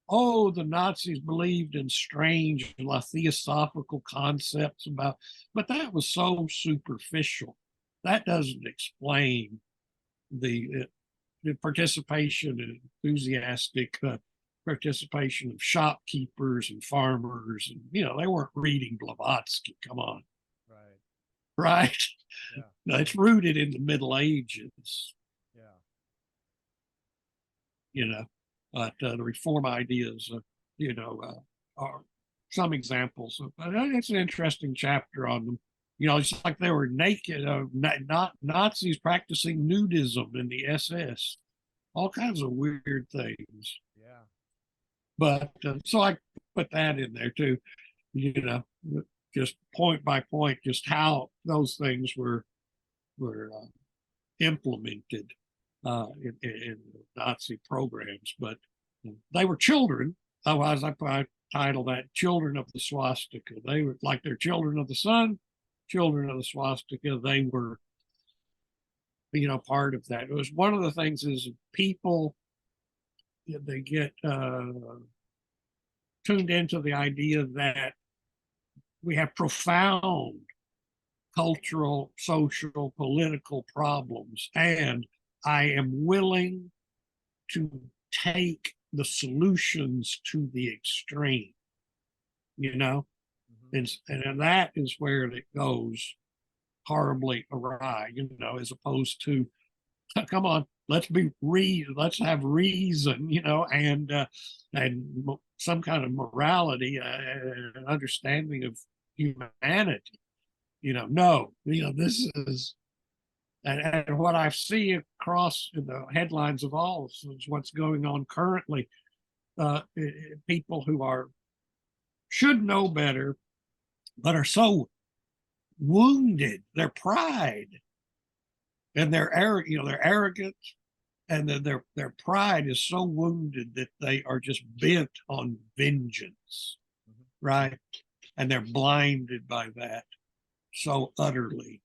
Speaker 2: the Nazis believed in strange theosophical concepts but that was so superficial. That doesn't explain the participation and enthusiastic participation of shopkeepers and farmers, and they weren't reading Blavatsky. Come on, right?
Speaker 1: Yeah.
Speaker 2: No, it's rooted in the Middle Ages. But the reform ideas, are some examples. It's an interesting chapter on them. It's like they were naked, not Nazis practicing nudism in the SS, all kinds of weird things.
Speaker 1: Yeah.
Speaker 2: But so I put that in there too, just point by point, just how those things were implemented in Nazi programs. But they were children. Otherwise, I title that "Children of the Swastika." They were like they're children of the sun, children of the swastika. They were, part of that. It was one of the things is people, they get tuned into the idea that we have profound cultural, social, political problems, and I am willing to take the solutions to the extreme, and that is where it goes horribly awry, as opposed to, come on, let's have reason, and some kind of morality and understanding of humanity. No, this is, and what I see across in the headlines of all is what's going on currently. People who should know better, but are so wounded, their pride and their arrogance, and their pride is so wounded that they are just bent on vengeance, right? And they're blinded by that so utterly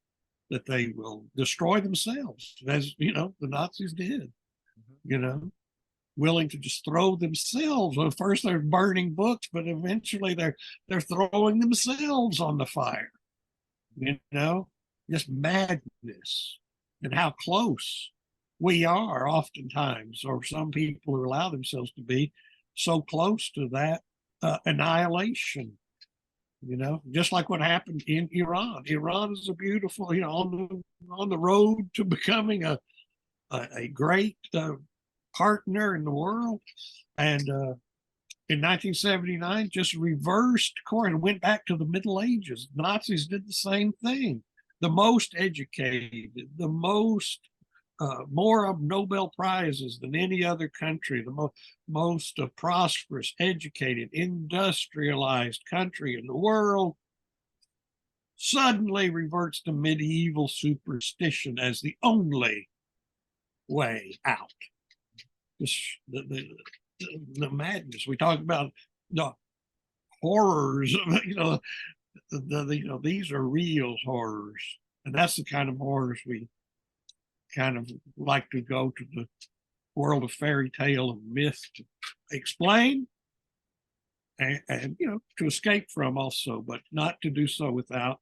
Speaker 2: that they will destroy themselves, as the Nazis did. Willing to just throw themselves. Well, first they're burning books, but eventually they're throwing themselves on the fire. Just madness, and how close we are oftentimes, or some people who allow themselves to be so close to that annihilation. Just like what happened in Iran. Iran is a beautiful, on the road to becoming a great partner in the world, and in 1979 just reversed course and went back to the Middle Ages. Nazis did the same thing. The most educated, the most more Nobel Prizes than any other country, the most prosperous, educated, industrialized country in the world, suddenly reverts to medieval superstition as the only way out. The madness. We talk about the horrors of, these are real horrors, and that's the kind of horrors we kind of like to go to the world of fairy tale and myth to explain and to escape from also, but not to do so without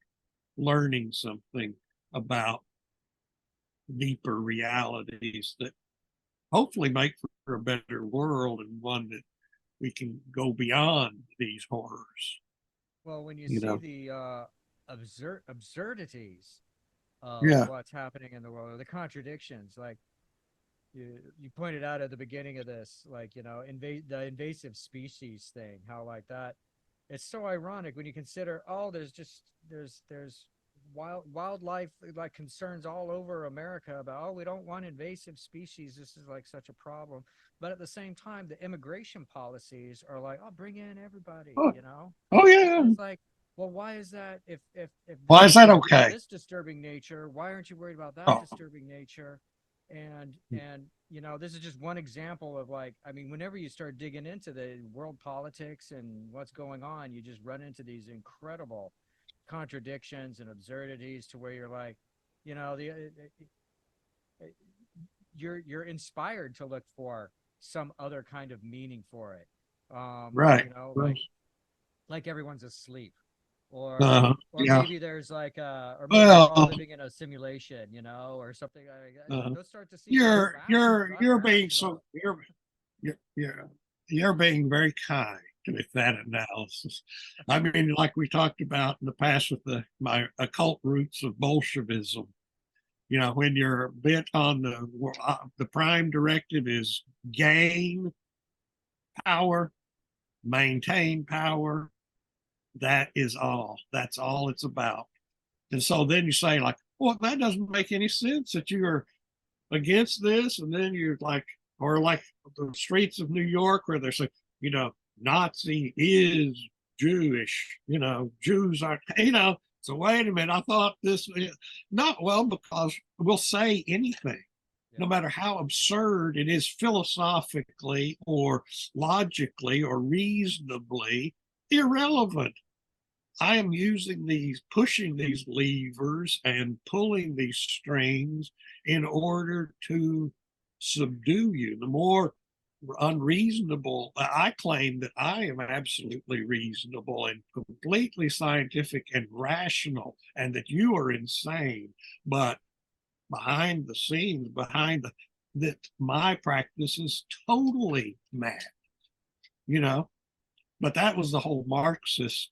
Speaker 2: learning something about deeper realities that hopefully make for a better world and one that we can go beyond these horrors.
Speaker 1: Well, when you
Speaker 2: You
Speaker 1: see
Speaker 2: know,
Speaker 1: the absurdities of
Speaker 2: yeah,
Speaker 1: what's happening in the world, or the contradictions, like you pointed out at the beginning of this, like the invasive species thing, how like that, it's so ironic when you consider, oh, there's wildlife like concerns all over America about, oh, we don't want invasive species, this is like such a problem, but at the same time the immigration policies are like, oh, bring in everybody,
Speaker 2: oh, oh yeah.
Speaker 1: and it's like, well, why is that? If
Speaker 2: Why
Speaker 1: this
Speaker 2: is that
Speaker 1: is
Speaker 2: okay?
Speaker 1: this disturbing nature, why aren't you worried about that
Speaker 2: Oh,
Speaker 1: disturbing nature? And this is just one example of, like, I mean, whenever you start digging into the world politics and what's going on, you just run into these incredible contradictions and absurdities to where you're like, the you're inspired to look for some other kind of meaning for it.
Speaker 2: right. Well,
Speaker 1: Like everyone's asleep, or
Speaker 2: yeah.
Speaker 1: maybe there's like or maybe we're all
Speaker 2: Well,
Speaker 1: living in a simulation, or something like that.
Speaker 2: uh,
Speaker 1: Those start to seem like
Speaker 2: you're being
Speaker 1: rational.
Speaker 2: you're being very kind with that analysis. I mean, like we talked about in the past with my occult roots of Bolshevism. When you're bent on the prime directive is gain power, maintain power. That is all. That's all it's about. And so then you say, like, well, that doesn't make any sense that you are against this. And then you're like, or like the streets of New York where they're saying, Nazi is Jewish, Jews are, so wait a minute. I thought this, not well, because we'll say anything,
Speaker 1: Yeah.
Speaker 2: no matter how absurd it is philosophically or logically or reasonably irrelevant. I am pushing these levers and pulling these strings in order to subdue you. The more unreasonable, I claim that I am absolutely reasonable and completely scientific and rational, and that you are insane. But behind the scenes, that my practice is totally mad, you know. But that was the whole Marxist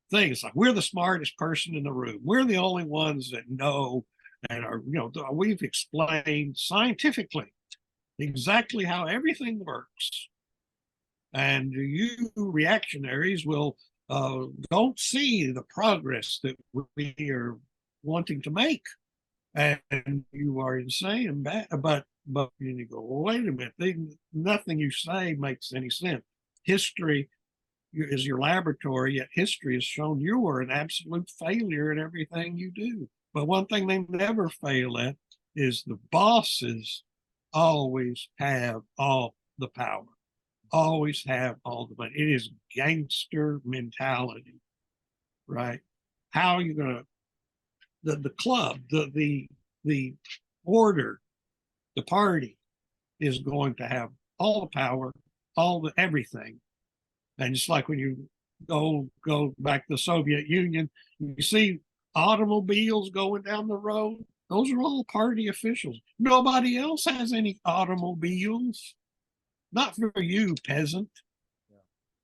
Speaker 2: thing. It's like we're the smartest person in the room. We're the only ones that know and are, we've explained scientifically exactly how everything works. And you reactionaries will don't see the progress that we are wanting to make. And you are insane. But you go, well, wait a minute. Nothing you say makes any sense. History is your laboratory, yet history has shown you are an absolute failure at everything you do. But one thing they never fail at is the bosses always have all the power, always have all the money. It is gangster mentality, right? How are you going to, the club, the order, the party is going to have all the power, all the everything. And just like when you go back to the Soviet Union, you see automobiles going down the road. Those are all party officials. Nobody else has any automobiles. Not for you, peasant.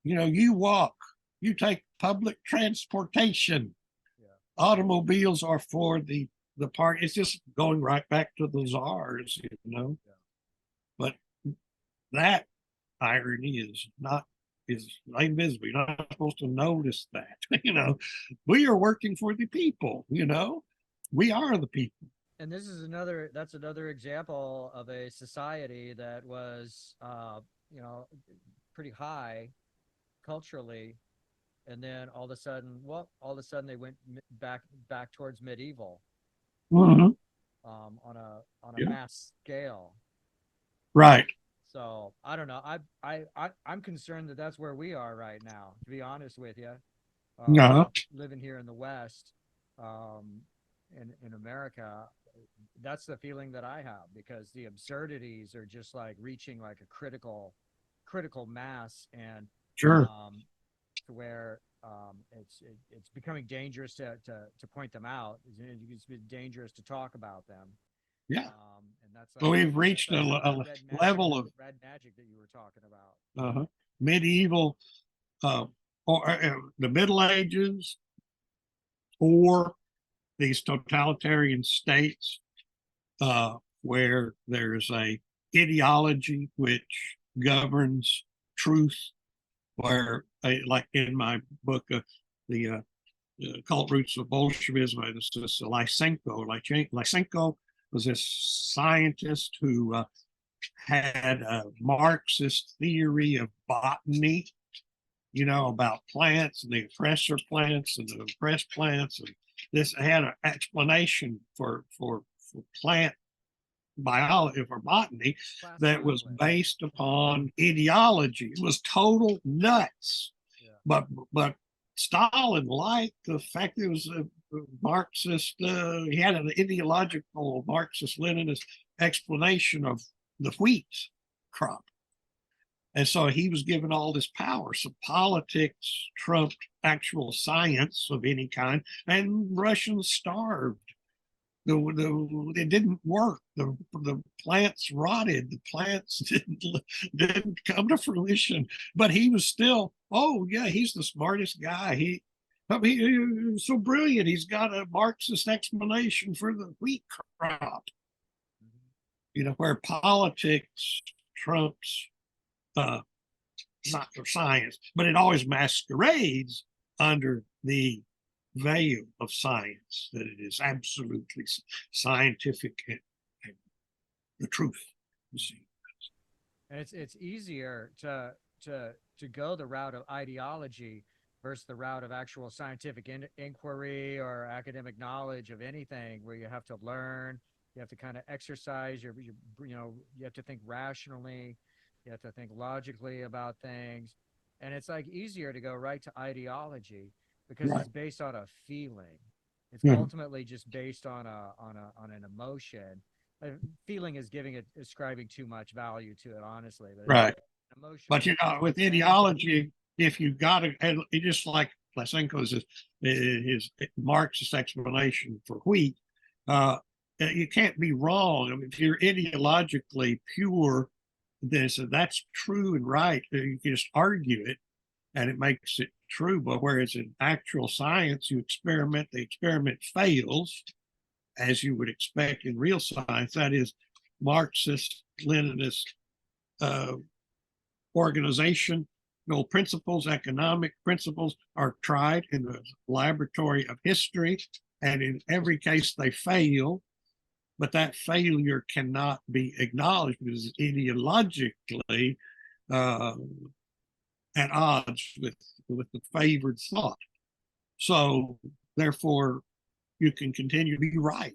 Speaker 2: You walk. You take public transportation.
Speaker 1: Yeah.
Speaker 2: Automobiles are for the party. It's just going right back to the czars.
Speaker 1: Yeah.
Speaker 2: But that irony is invisible. You're not supposed to notice that. We are working for the people. We are the people.
Speaker 1: And that's another example of a society that was you know pretty high culturally, and then all of a sudden they went back towards medieval,
Speaker 2: Mm-hmm.
Speaker 1: on a
Speaker 2: Yeah.
Speaker 1: mass scale.
Speaker 2: Right.
Speaker 1: So I don't know. I'm concerned that that's where we are right now, to be honest with you.
Speaker 2: No.
Speaker 1: living here in the West, um, in America, that's the feeling that I have, because the absurdities are just like reaching like a critical mass, and
Speaker 2: Sure.
Speaker 1: to where it's becoming dangerous to point them out. It's dangerous to talk about them.
Speaker 2: Yeah.
Speaker 1: And that's
Speaker 2: Well,
Speaker 1: like
Speaker 2: we've
Speaker 1: that's
Speaker 2: reached
Speaker 1: like some of that
Speaker 2: level of
Speaker 1: red magic that you were talking about.
Speaker 2: medieval, or the Middle Ages, or these totalitarian states, where there's a ideology which governs truth, where, like in my book, the cult roots of Bolshevism, it's this Lysenko. Lysenko was this scientist who had a Marxist theory of botany, about plants and the oppressor plants and the oppressed plants. And this had an explanation for plant biology, for botany, that was based upon ideology. It was total nuts. Yeah. But Stalin liked the fact that it was a Marxist. He had an ideological Marxist-Leninist explanation of the wheat crop. And so he was given all this power. So politics trumped actual science of any kind, and Russians starved. It didn't work. The plants rotted. The plants didn't come to fruition. But he was still, oh yeah, he's the smartest guy. He's so brilliant. He's got a Marxist explanation for the wheat crop. Where politics trumps not for science, but it always masquerades under the veil of science, that it is absolutely scientific and the truth. You see.
Speaker 1: And it's easier to go the route of ideology versus the route of actual scientific inquiry or academic knowledge of anything, where you have to learn, you have to kind of exercise you have to think rationally, you have to think logically about things. And it's like easier to go right to ideology, because it's based on a feeling. It's ultimately just based on an emotion. Feeling is ascribing too much value to it, honestly.
Speaker 2: Right. But with ideology, if you got it, just like Lysenko's his Marxist explanation for wheat, you can't be wrong. I mean, if you're ideologically pure, then that's true and right. You can just argue it, and it makes it true. But whereas in actual science, you experiment, the experiment fails, as you would expect in real science. That is, Marxist, Leninist organizational principles, economic principles are tried in the laboratory of history, and in every case they fail. But that failure cannot be acknowledged because it's ideologically at odds with the favored thought. So therefore, you can continue to be right,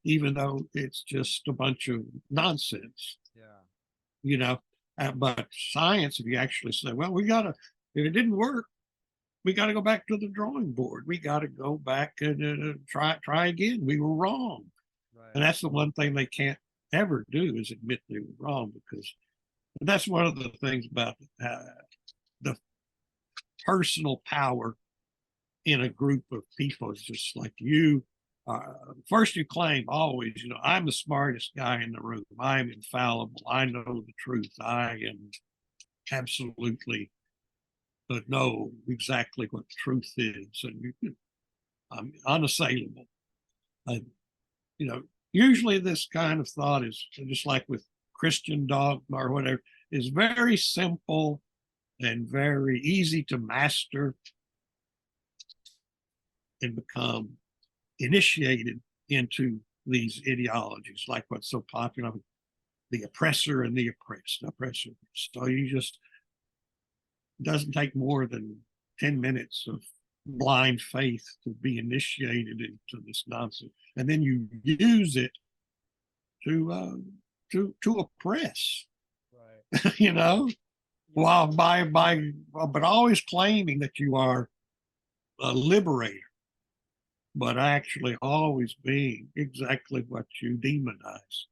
Speaker 2: even though it's just a bunch of nonsense. Yeah. But science, if you actually say, well, if it didn't work, we got to go back to the drawing board. We got to go back and try again. We were wrong. Right. And that's the one thing they can't ever do, is admit they were wrong, because that's one of the things about the personal power in a group of people. It's just like you. First, you claim always, I'm the smartest guy in the room. I'm infallible. I know the truth. I am absolutely know exactly what the truth is, and I'm unassailable. Usually this kind of thought is just like with Christian dogma or whatever, is very simple and very easy to master and become initiated into these ideologies, like what's so popular, the oppressor and the oppressed. So you just, it doesn't take more than 10 minutes of blind faith to be initiated into this nonsense, and then you use it to oppress, right? While but always claiming that you are a liberator, but actually always being exactly what you demonize,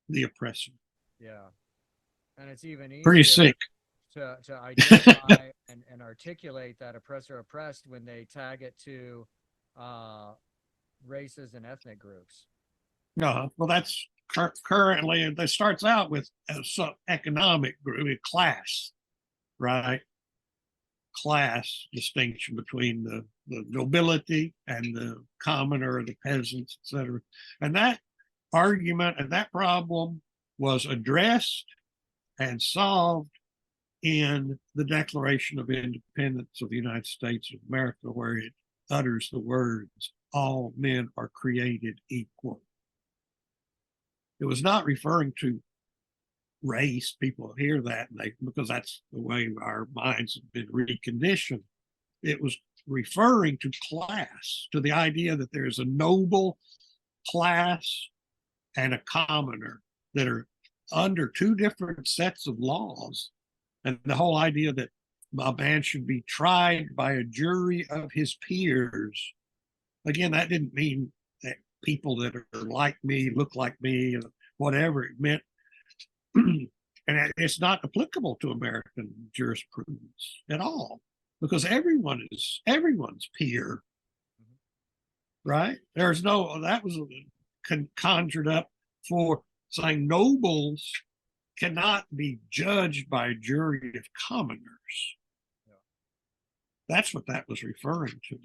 Speaker 2: the oppressor.
Speaker 1: Yeah. And it's even
Speaker 2: Pretty
Speaker 1: easier
Speaker 2: sick.
Speaker 1: to identify and articulate that oppressor oppressed when they tag it to races and ethnic groups.
Speaker 2: Well, that's currently, it starts out with a economic group, class, right? Class distinction between the nobility and the commoner, the peasants, etc. And that argument and that problem was addressed and solved in the Declaration of Independence of the United States of America, where it utters the words, all men are created equal. It was not referring to race. People hear that and because that's the way our minds have been reconditioned. It was referring to class, to the idea that there's a noble class and a commoner that are under two different sets of laws. And the whole idea that a man should be tried by a jury of his peers. Again, that didn't mean that people that are like me, look like me, whatever. It meant, and it's not applicable to American jurisprudence at all, because everyone's peer, right? There's no, that was conjured up for saying nobles cannot be judged by a jury of commoners. Yeah. That's what that was referring to.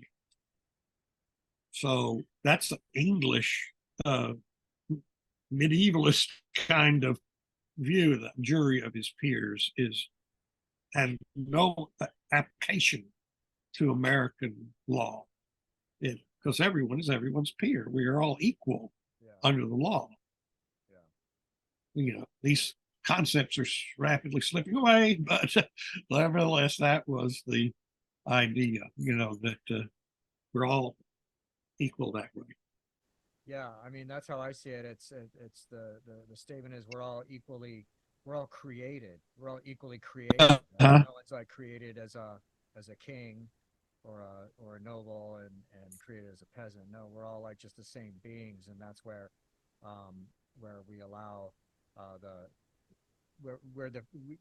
Speaker 2: So that's an English medievalist kind of view that jury of his peers has no application to American law, because everyone is everyone's peer. We are all equal under the law. Yeah. These concepts are rapidly slipping away, but nevertheless, that was the idea, that we're all equal that way.
Speaker 1: Yeah, I mean that's how I see it. It's the statement is we're all created. We're all equally created. No one's like created as a king or a noble and created as a peasant. No, we're all like just the same beings, and that's where we allow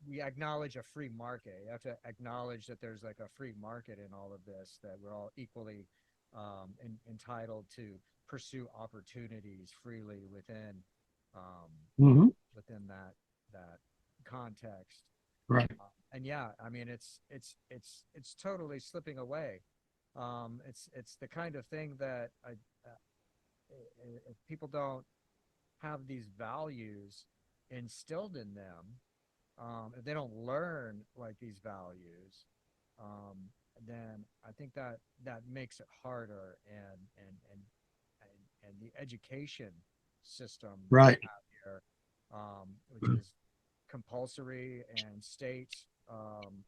Speaker 1: we acknowledge a free market. You have to acknowledge that there's like a free market in all of this, that we're all equally entitled to pursue opportunities freely within within that context.
Speaker 2: Right.
Speaker 1: And yeah, I mean it's totally slipping away. It's the kind of thing that if people don't have these values instilled in them, if they don't learn like these values, then I think that makes it harder, and the education system
Speaker 2: right
Speaker 1: here, which is compulsory and state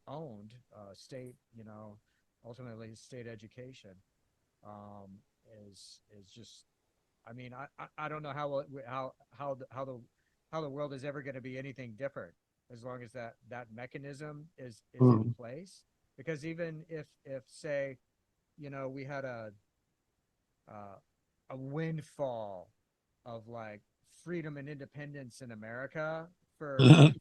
Speaker 1: owned, state, ultimately state education, is just, I mean, I don't know how the world is ever going to be anything different as long as that mechanism is in place. Because even if say, we had a windfall of like freedom and independence in America for a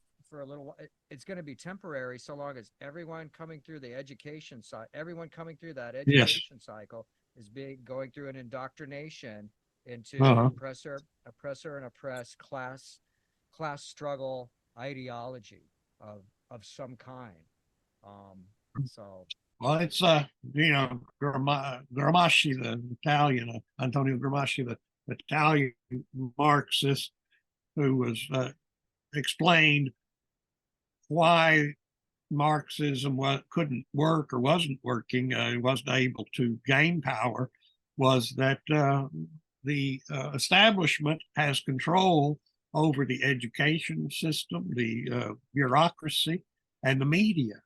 Speaker 1: little while, it's going to be temporary so long as everyone coming through the education side, everyone coming through that education cycle is going through an indoctrination into oppressor and oppressed class struggle ideology of some kind. So
Speaker 2: well, it's Gramsci, the Italian, Antonio Gramsci, the Italian Marxist, who was explained why Marxism couldn't work or wasn't working, wasn't able to gain power, was that the establishment has control over the education system, the bureaucracy, and the media.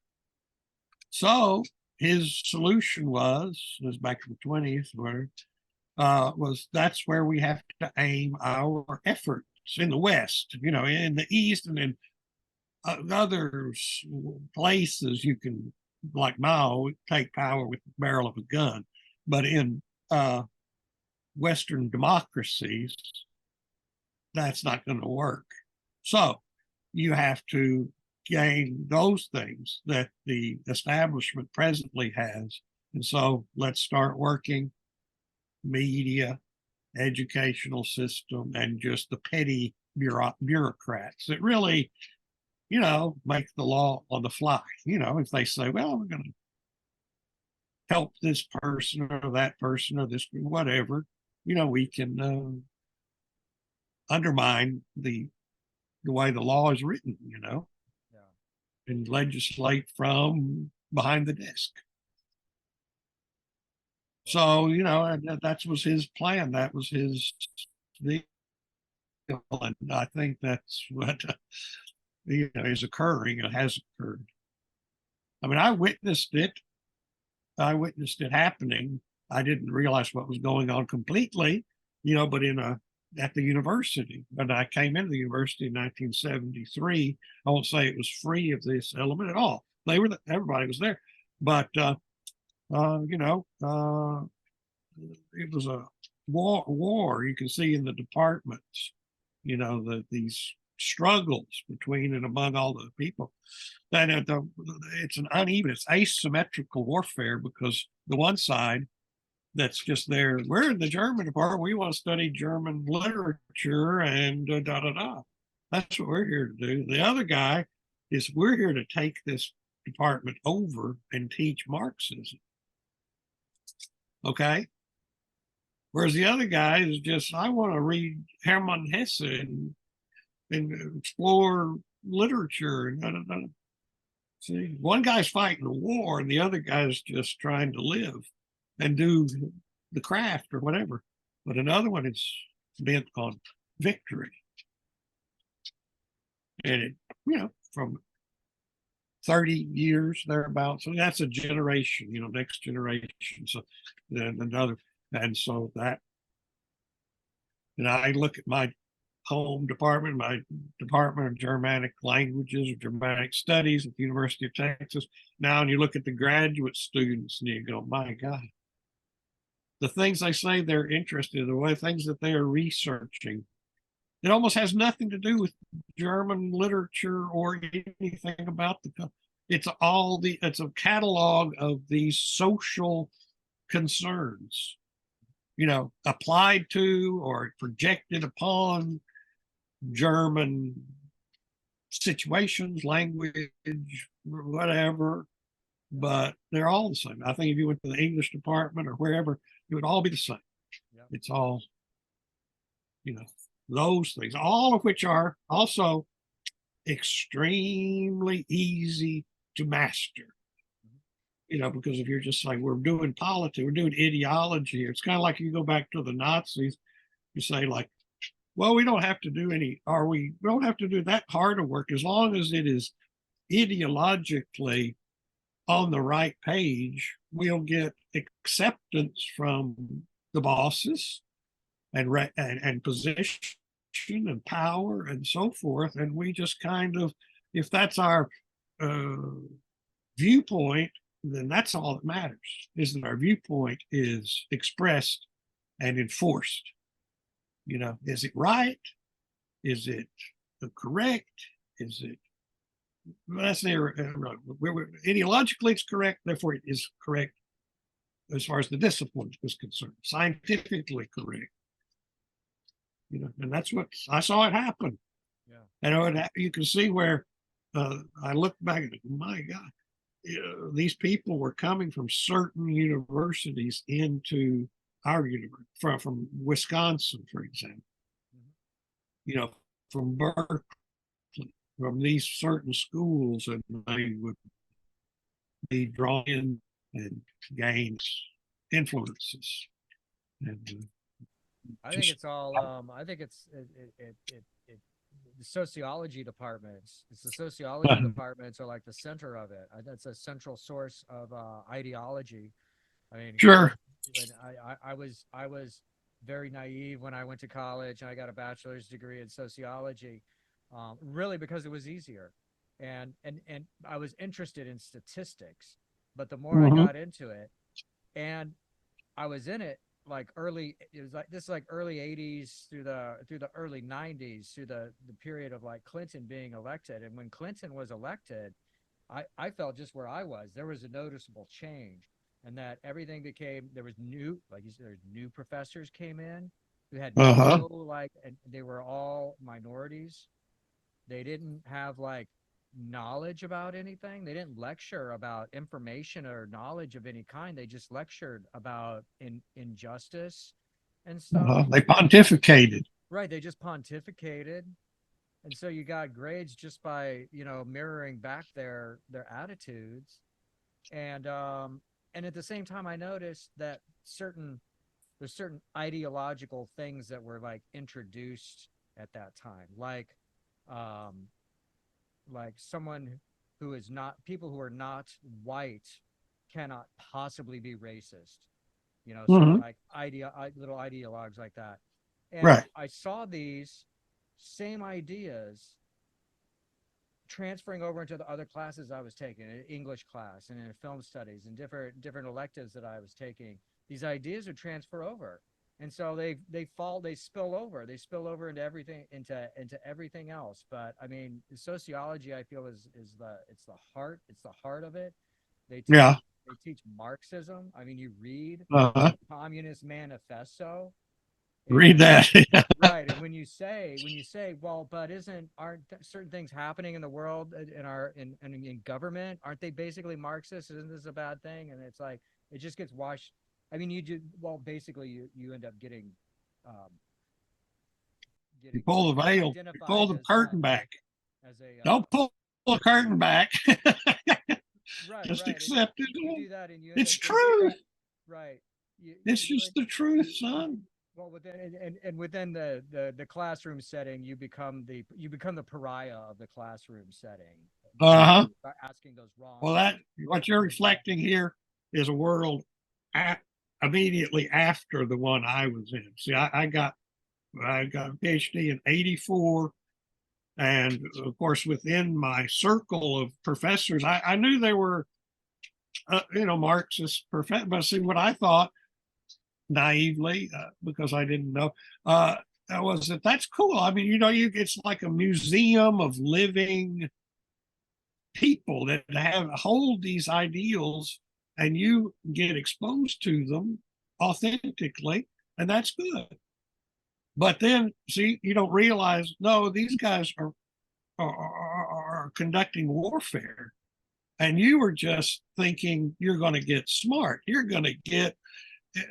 Speaker 2: So his solution was back in the 20s, was that's where we have to aim our efforts in the West. In the East and in other places, you can like Mao take power with the barrel of a gun. But in Western democracies, that's not going to work. So you have to gain those things that the establishment presently has. And so let's start working media, educational system, and just the petty bureaucrats that really, make the law on the fly. If they say, well, we're going to help this person or that person or this, whatever, we can undermine the way the law is written,
Speaker 1: Yeah.
Speaker 2: and legislate from behind the desk. So, that was his plan. That was his deal. And I think that's what is occurring. It has occurred. I mean, I witnessed it. I witnessed it happening. I didn't realize what was going on completely, but at the university. When I came into the university in 1973, I won't say it was free of this element at all. Everybody was there, but it was a war. You can see in the departments, these struggles between and among all the people. That it's an uneven, it's asymmetrical warfare, because the one side that's just there, we're in the German department, we want to study German literature and da da da. That's what we're here to do. The other guy is, we're here to take this department over and teach Marxism. Okay. Whereas the other guy is just, I want to read Hermann Hesse and explore literature. And da, da, da. See, one guy's fighting a war and the other guy's just trying to live and do the craft or whatever. But another one is bent on victory. And it, from 30 years thereabouts. So that's a generation, next generation. So then another, and so that, and I look at my home department, my Department of Germanic Languages or Germanic Studies at the University of Texas now, and you look at the graduate students and you go, my God, the things they say they're interested in, the way things that they are researching, it almost has nothing to do with German literature or anything about it's a catalog of these social concerns, applied to or projected upon German situations, language, whatever, but they're all the same. I think if you went to the English department or wherever, it would all be the same.
Speaker 1: Yep.
Speaker 2: It's all, those things, all of which are also extremely easy to master. Because if you're just like, we're doing politics, we're doing ideology, it's kind of like you go back to the Nazis, you say like, well, we don't have to do we don't have to do that hard of work as long as it is ideologically on the right page, we'll get acceptance from the bosses and position and power and so forth. And we just kind of, if that's our viewpoint, then that's all that matters, is that our viewpoint is expressed and enforced. Is it right? Is it correct? Is it, that's ideologically it's correct, therefore it is correct as far as the discipline is concerned, scientifically correct. And that's what I saw it happen.
Speaker 1: Yeah.
Speaker 2: And you can see where I look back and my God, these people were coming from certain universities into our university, from Wisconsin, for example, from Berkeley, from these certain schools, and they would be drawn in and gain influences. And
Speaker 1: I think it's all. I think it's the sociology departments. It's the sociology departments are like the center of it. That's a central source of ideology. I mean,
Speaker 2: sure.
Speaker 1: I was very naive when I went to college and I got a bachelor's degree in sociology, really because it was easier, and I was interested in statistics. But the more I
Speaker 2: Hmm.
Speaker 1: got into it, and I was in it like early, it was like this, like early 80s through the early 90s, through the period of like Clinton being elected. And when Clinton was elected, I felt just where I was, there was a noticeable change, and that everything became, there was new, like you said, there's new professors came in who had
Speaker 2: Uh-huh.
Speaker 1: no, like, and they were all minorities. They didn't have like knowledge about anything. They didn't lecture about information or knowledge of any kind. They just lectured about injustice and stuff.
Speaker 2: They pontificated.
Speaker 1: Right. They just pontificated. And so you got grades just by, mirroring back their attitudes. And at the same time I noticed that there's certain ideological things that were like introduced at that time. Um like someone who is not, people who are not white cannot possibly be racist, certain
Speaker 2: Hmm.
Speaker 1: like little ideologues like that. And
Speaker 2: Right.
Speaker 1: I saw these same ideas transferring over into the other classes I was taking, in English class and in film studies and different electives that I was taking. These ideas would transfer over, and so they spill over into everything, into everything else. But I mean, sociology, I feel, is it's the heart of it. They teach
Speaker 2: Yeah.
Speaker 1: they teach Marxism. I mean, you read
Speaker 2: Uh-huh.
Speaker 1: Communist Manifesto,
Speaker 2: Read
Speaker 1: and
Speaker 2: that.
Speaker 1: right. And when you say, well, but aren't certain things happening in the world, in government? Aren't they basically Marxist? Isn't this a bad thing? And it's like, it just gets washed. I mean, basically you end up um,
Speaker 2: You
Speaker 1: getting
Speaker 2: pull the veil, you pull
Speaker 1: identified
Speaker 2: the curtain back.
Speaker 1: as a,
Speaker 2: Don't pull the curtain back. Just
Speaker 1: right. And
Speaker 2: accept
Speaker 1: you
Speaker 2: it.
Speaker 1: do that and you end
Speaker 2: It's
Speaker 1: up getting,
Speaker 2: true.
Speaker 1: right.
Speaker 2: It's
Speaker 1: You
Speaker 2: just the truth, son.
Speaker 1: Well, within the classroom setting, you become the pariah of the classroom setting
Speaker 2: Uh-huh.
Speaker 1: by asking those wrong
Speaker 2: Well, that what you're
Speaker 1: questions.
Speaker 2: reflecting here is a world a immediately after the one I was in. See, I got a PhD in '84, and of course, within my circle of professors, I knew they were, Marxist professors. But see, what I thought naively, because I didn't know, uh, was that's cool. I mean, it's like a museum of living people that hold these ideals, and you get exposed to them authentically, and that's good. But then, see, you don't realize, no, these guys are conducting warfare, and you were just thinking you're going to get smart, you're going to get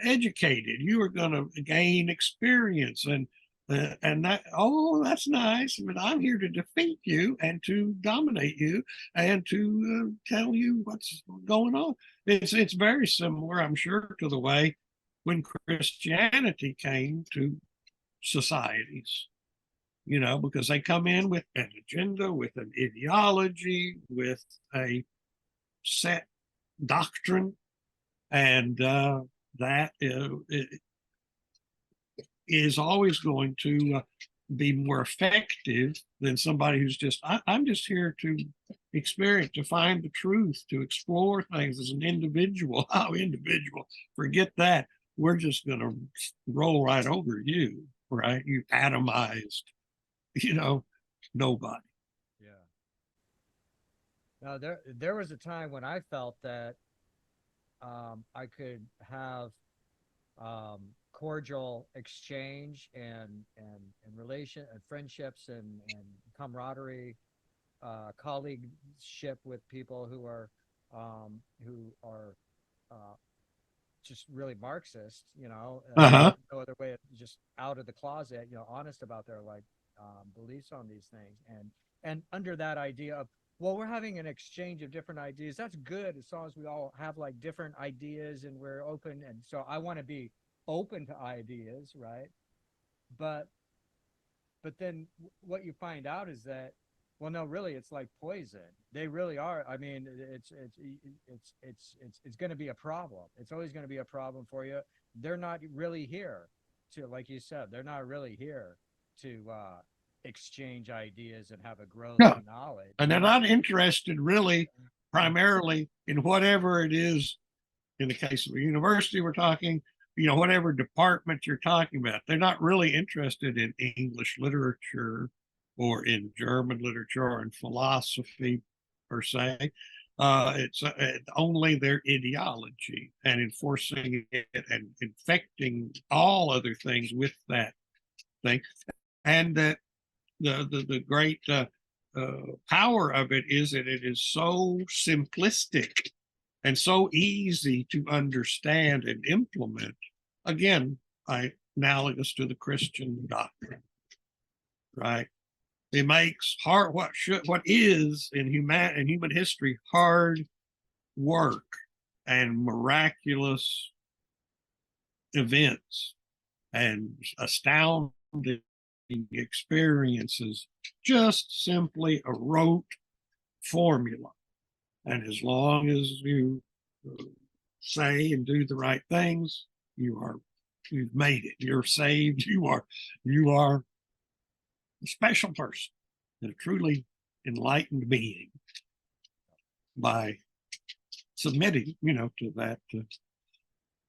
Speaker 2: educated, you are going to gain experience, and that, oh, that's nice, but I'm here to defeat you and to dominate you and to tell you what's going on. It's very similar, I'm sure, to the way when Christianity came to societies, because they come in with an agenda, with an ideology, with a set doctrine, and that is always going to be more effective than somebody who's I'm just here to experience, to find the truth, to explore things as an individual. Oh, individual, forget that. We're just going to roll right over you, right? You atomized, you know, nobody.
Speaker 1: Yeah. Now there was a time when I felt that I could have cordial exchange and relation and friendships and camaraderie, colleagueship with people who are uh, just really Marxist,
Speaker 2: Uh-huh.
Speaker 1: no other way of just out of the closet, honest about their like beliefs on these things, and under that idea of, well, we're having an exchange of different ideas. That's good as long as we all have like different ideas and we're open. And so I want to be open to ideas, right? But then what you find out is that, well, no, really, it's like poison. They really are. I mean, it's going to be a problem. It's always going to be a problem for you. They're not really here to, like you said, they're not really here to exchange ideas and have a growth
Speaker 2: Yeah.
Speaker 1: in knowledge.
Speaker 2: And they're not interested really. primarily in whatever it is. In the case of a university, we're talking, whatever department you're talking about. They're not really interested in English literature or in German literature or in philosophy per se. It's only their ideology and enforcing it and infecting all other things with that thing. And that the great power of it is that it is so simplistic and so easy to understand and implement. Again, analogous to the Christian doctrine, right? It makes what is in human history hard work and miraculous events and astounding experiences just simply a rote formula. And as long as you say and do the right things, you've made it. You're saved. You are a special person and a truly enlightened being by submitting, to that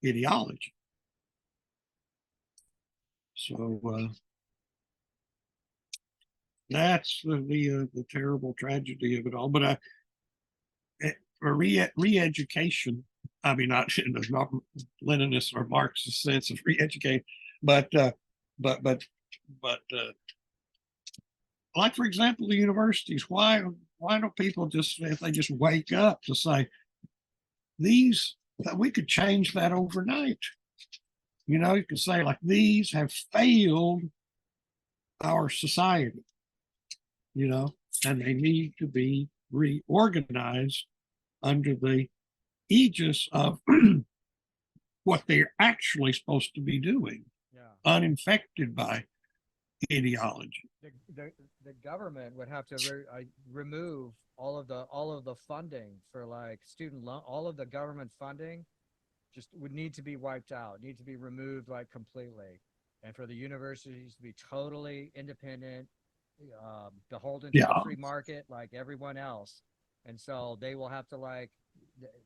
Speaker 2: ideology. So that's the terrible tragedy of it all. But re-education, I mean, not in the Leninist or Marxist sense of re-educate, but like, for example, the universities, why don't people just, if they just wake up to say, that we could change that overnight. You could say, like, these have failed our society, and they need to be reorganized under the aegis of what they're actually supposed to be doing, uninfected by ideology.
Speaker 1: The government would have to remove all of the funding for like student loan. All of the government funding just would need to be wiped out, need to be removed like completely, and for the universities to be totally independent, beholden to the free market like everyone else. And so they will have to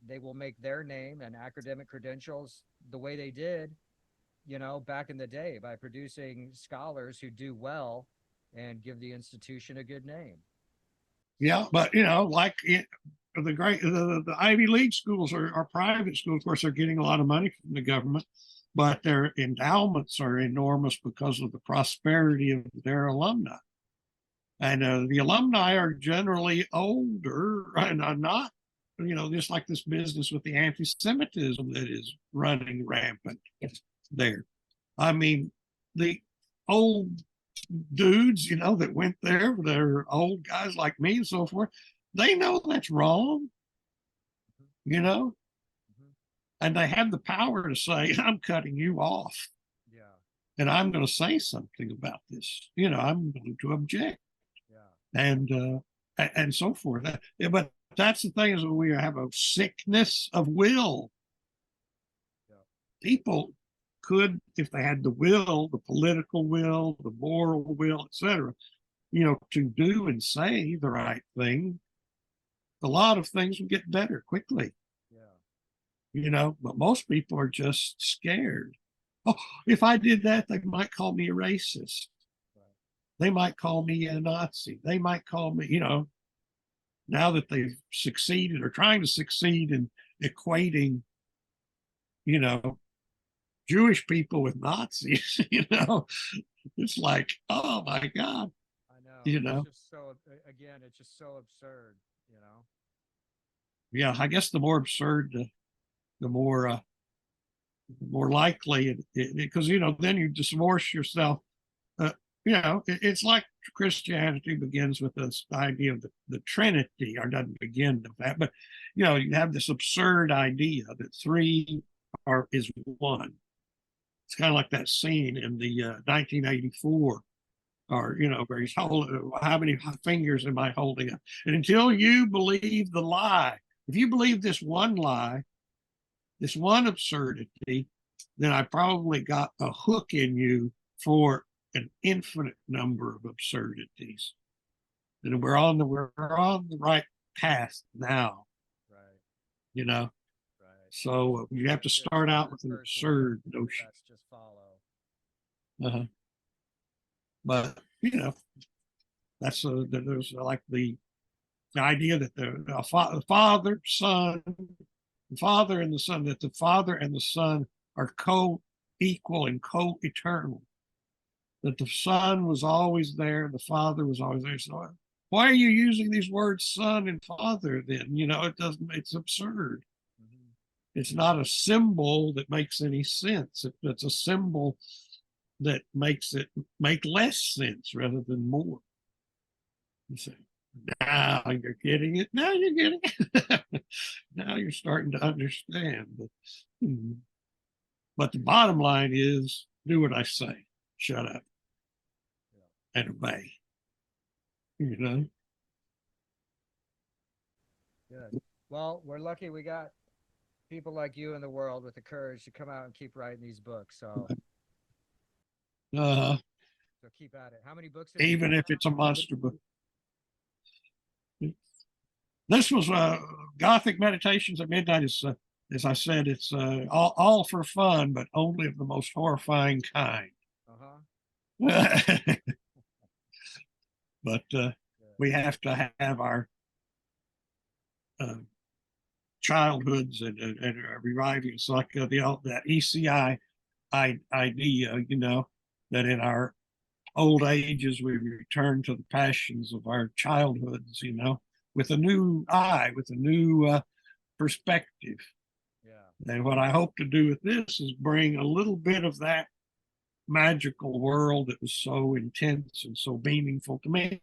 Speaker 1: they will make their name and academic credentials the way they did, back in the day, by producing scholars who do well and give the institution a good name.
Speaker 2: Yeah, but like the Ivy League schools are private schools. Of course, they're getting a lot of money from the government, but their endowments are enormous because of the prosperity of their alumni. And the alumni are generally older and are not, just like this business with the anti-Semitism that is running rampant there. I mean, the old dudes, that went there, they're old guys like me and so forth, they know that's wrong, and they have the power to say, I'm cutting you off.
Speaker 1: Yeah.
Speaker 2: And I'm going to say something about this. I'm going to object. And so forth. But that's the thing, is when we have a sickness of will. People could, if they had the will, the political will, the moral will, etc., to do and say the right thing, a lot of things would get better quickly. But most people are just scared. Oh, if I did that, they might call me a racist. They might call me a Nazi. They might call me, now that they've succeeded or trying to succeed in equating, Jewish people with Nazis, it's like, oh my God.
Speaker 1: I know. It's just so, again, it's just so absurd,
Speaker 2: Yeah, I guess the more absurd, the more likely because, then you divorce yourself. It's like Christianity begins with this idea of the Trinity, or doesn't begin with that, but you have this absurd idea that three is one. It's kind of like that scene in the 1984, or where he's holding, how many fingers am I holding up? And until you believe the lie, if you believe this one lie, this one absurdity, then I probably got a hook in you for an infinite number of absurdities. And we're on the right path now you know.
Speaker 1: Right.
Speaker 2: So you have to
Speaker 1: Just
Speaker 2: start out
Speaker 1: the
Speaker 2: with an
Speaker 1: first one,
Speaker 2: absurd notion.
Speaker 1: that's just follow.
Speaker 2: Uh-huh. But you know, that's there's like the idea that the father, son, the father and the son, that the father and the son are co-equal and co-eternal. That the son was always there, the father was always there. So why are you using these words son and father then? You know, it doesn't, it's absurd.
Speaker 1: Mm-hmm.
Speaker 2: It's not a symbol that makes any sense. It's a symbol that makes it make less sense rather than more. You say, now you're getting it. Now you're getting it. Now you're starting to understand. But the bottom line is do what I say. Shut up
Speaker 1: Yeah.
Speaker 2: and obey. You know?
Speaker 1: Good. Well, we're lucky we got people like you in the world with the courage to come out and keep writing these books.
Speaker 2: Uh,
Speaker 1: So keep at it. How many books have you got
Speaker 2: even if
Speaker 1: now?
Speaker 2: it's a monster book. This was Gothic Meditations at Midnight. Is as I said, it's all for fun, but only of the most horrifying kind.
Speaker 1: Uh-huh.
Speaker 2: But
Speaker 1: Good.
Speaker 2: we have to have our uh, childhoods and reviving. It's like that ECI idea, you know, that in our old ages we return to the passions of our childhoods, you know, with a new eye, with a new perspective.
Speaker 1: Yeah.
Speaker 2: And what I hope to do with this is bring a little bit of that magical world that was so intense and so meaningful to me,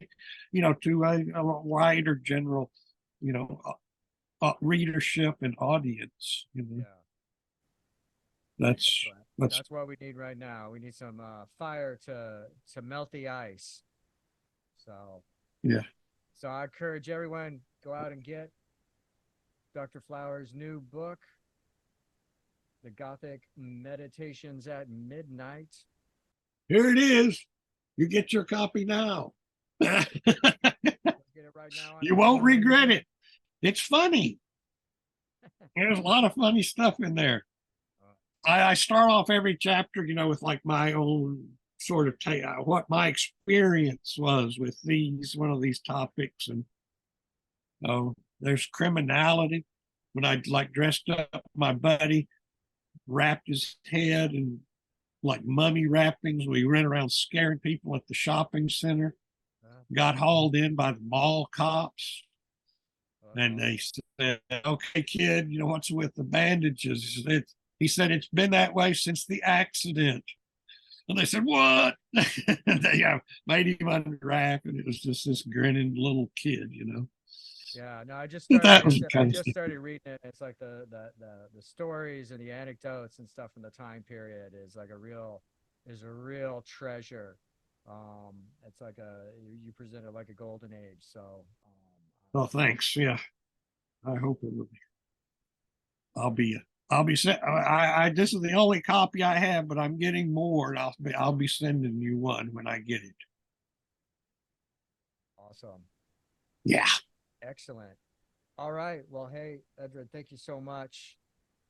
Speaker 2: you know, to a wider general, you know, readership and audience. You know,
Speaker 1: Yeah.
Speaker 2: that's
Speaker 1: Excellent.
Speaker 2: that's
Speaker 1: That's what we need right now. We need some fire to melt the ice. So
Speaker 2: yeah.
Speaker 1: so I encourage everyone go out and get Dr. Flower's new book, The Gothic Meditations at Midnight.
Speaker 2: Here it is. You get your copy now.
Speaker 1: Get it right now on
Speaker 2: You won't
Speaker 1: Amazon.
Speaker 2: regret it. It's funny. There's a lot of funny stuff in there. I start off every chapter, you know, with like my own sort of what my experience was with one of these topics. And there's criminality. When I like dressed up, my buddy wrapped his head in like mummy wrappings. We ran around scaring people at the shopping center. Got hauled in by the mall cops. And they said, okay, kid, you know, what's with the bandages? He said, it's been that way since the accident. And they said, what? They made him unwrap, and it was just this grinning little kid, you know.
Speaker 1: Yeah, no,
Speaker 2: But that
Speaker 1: like I
Speaker 2: was
Speaker 1: said, I
Speaker 2: kind of
Speaker 1: just
Speaker 2: stuff.
Speaker 1: started reading it. It's like the stories and the anecdotes and stuff from the time period is a real treasure. It's like you present it like a golden age. So,
Speaker 2: Well, thanks. Yeah, I hope it will be. I'll be. I'll be sent. This is the only copy I have, but I'm getting more, and I'll be sending you one when I get it.
Speaker 1: awesome,
Speaker 2: Yeah.
Speaker 1: excellent. All right. Well, hey, Edward, thank you so much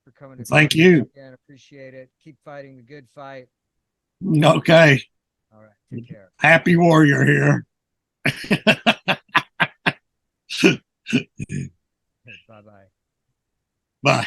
Speaker 1: for coming to
Speaker 2: Thank
Speaker 1: talk to me
Speaker 2: you.
Speaker 1: again. Appreciate it. Keep fighting the good fight.
Speaker 2: Okay.
Speaker 1: All right. Take care.
Speaker 2: Happy warrior here.
Speaker 1: Bye bye.
Speaker 2: Bye.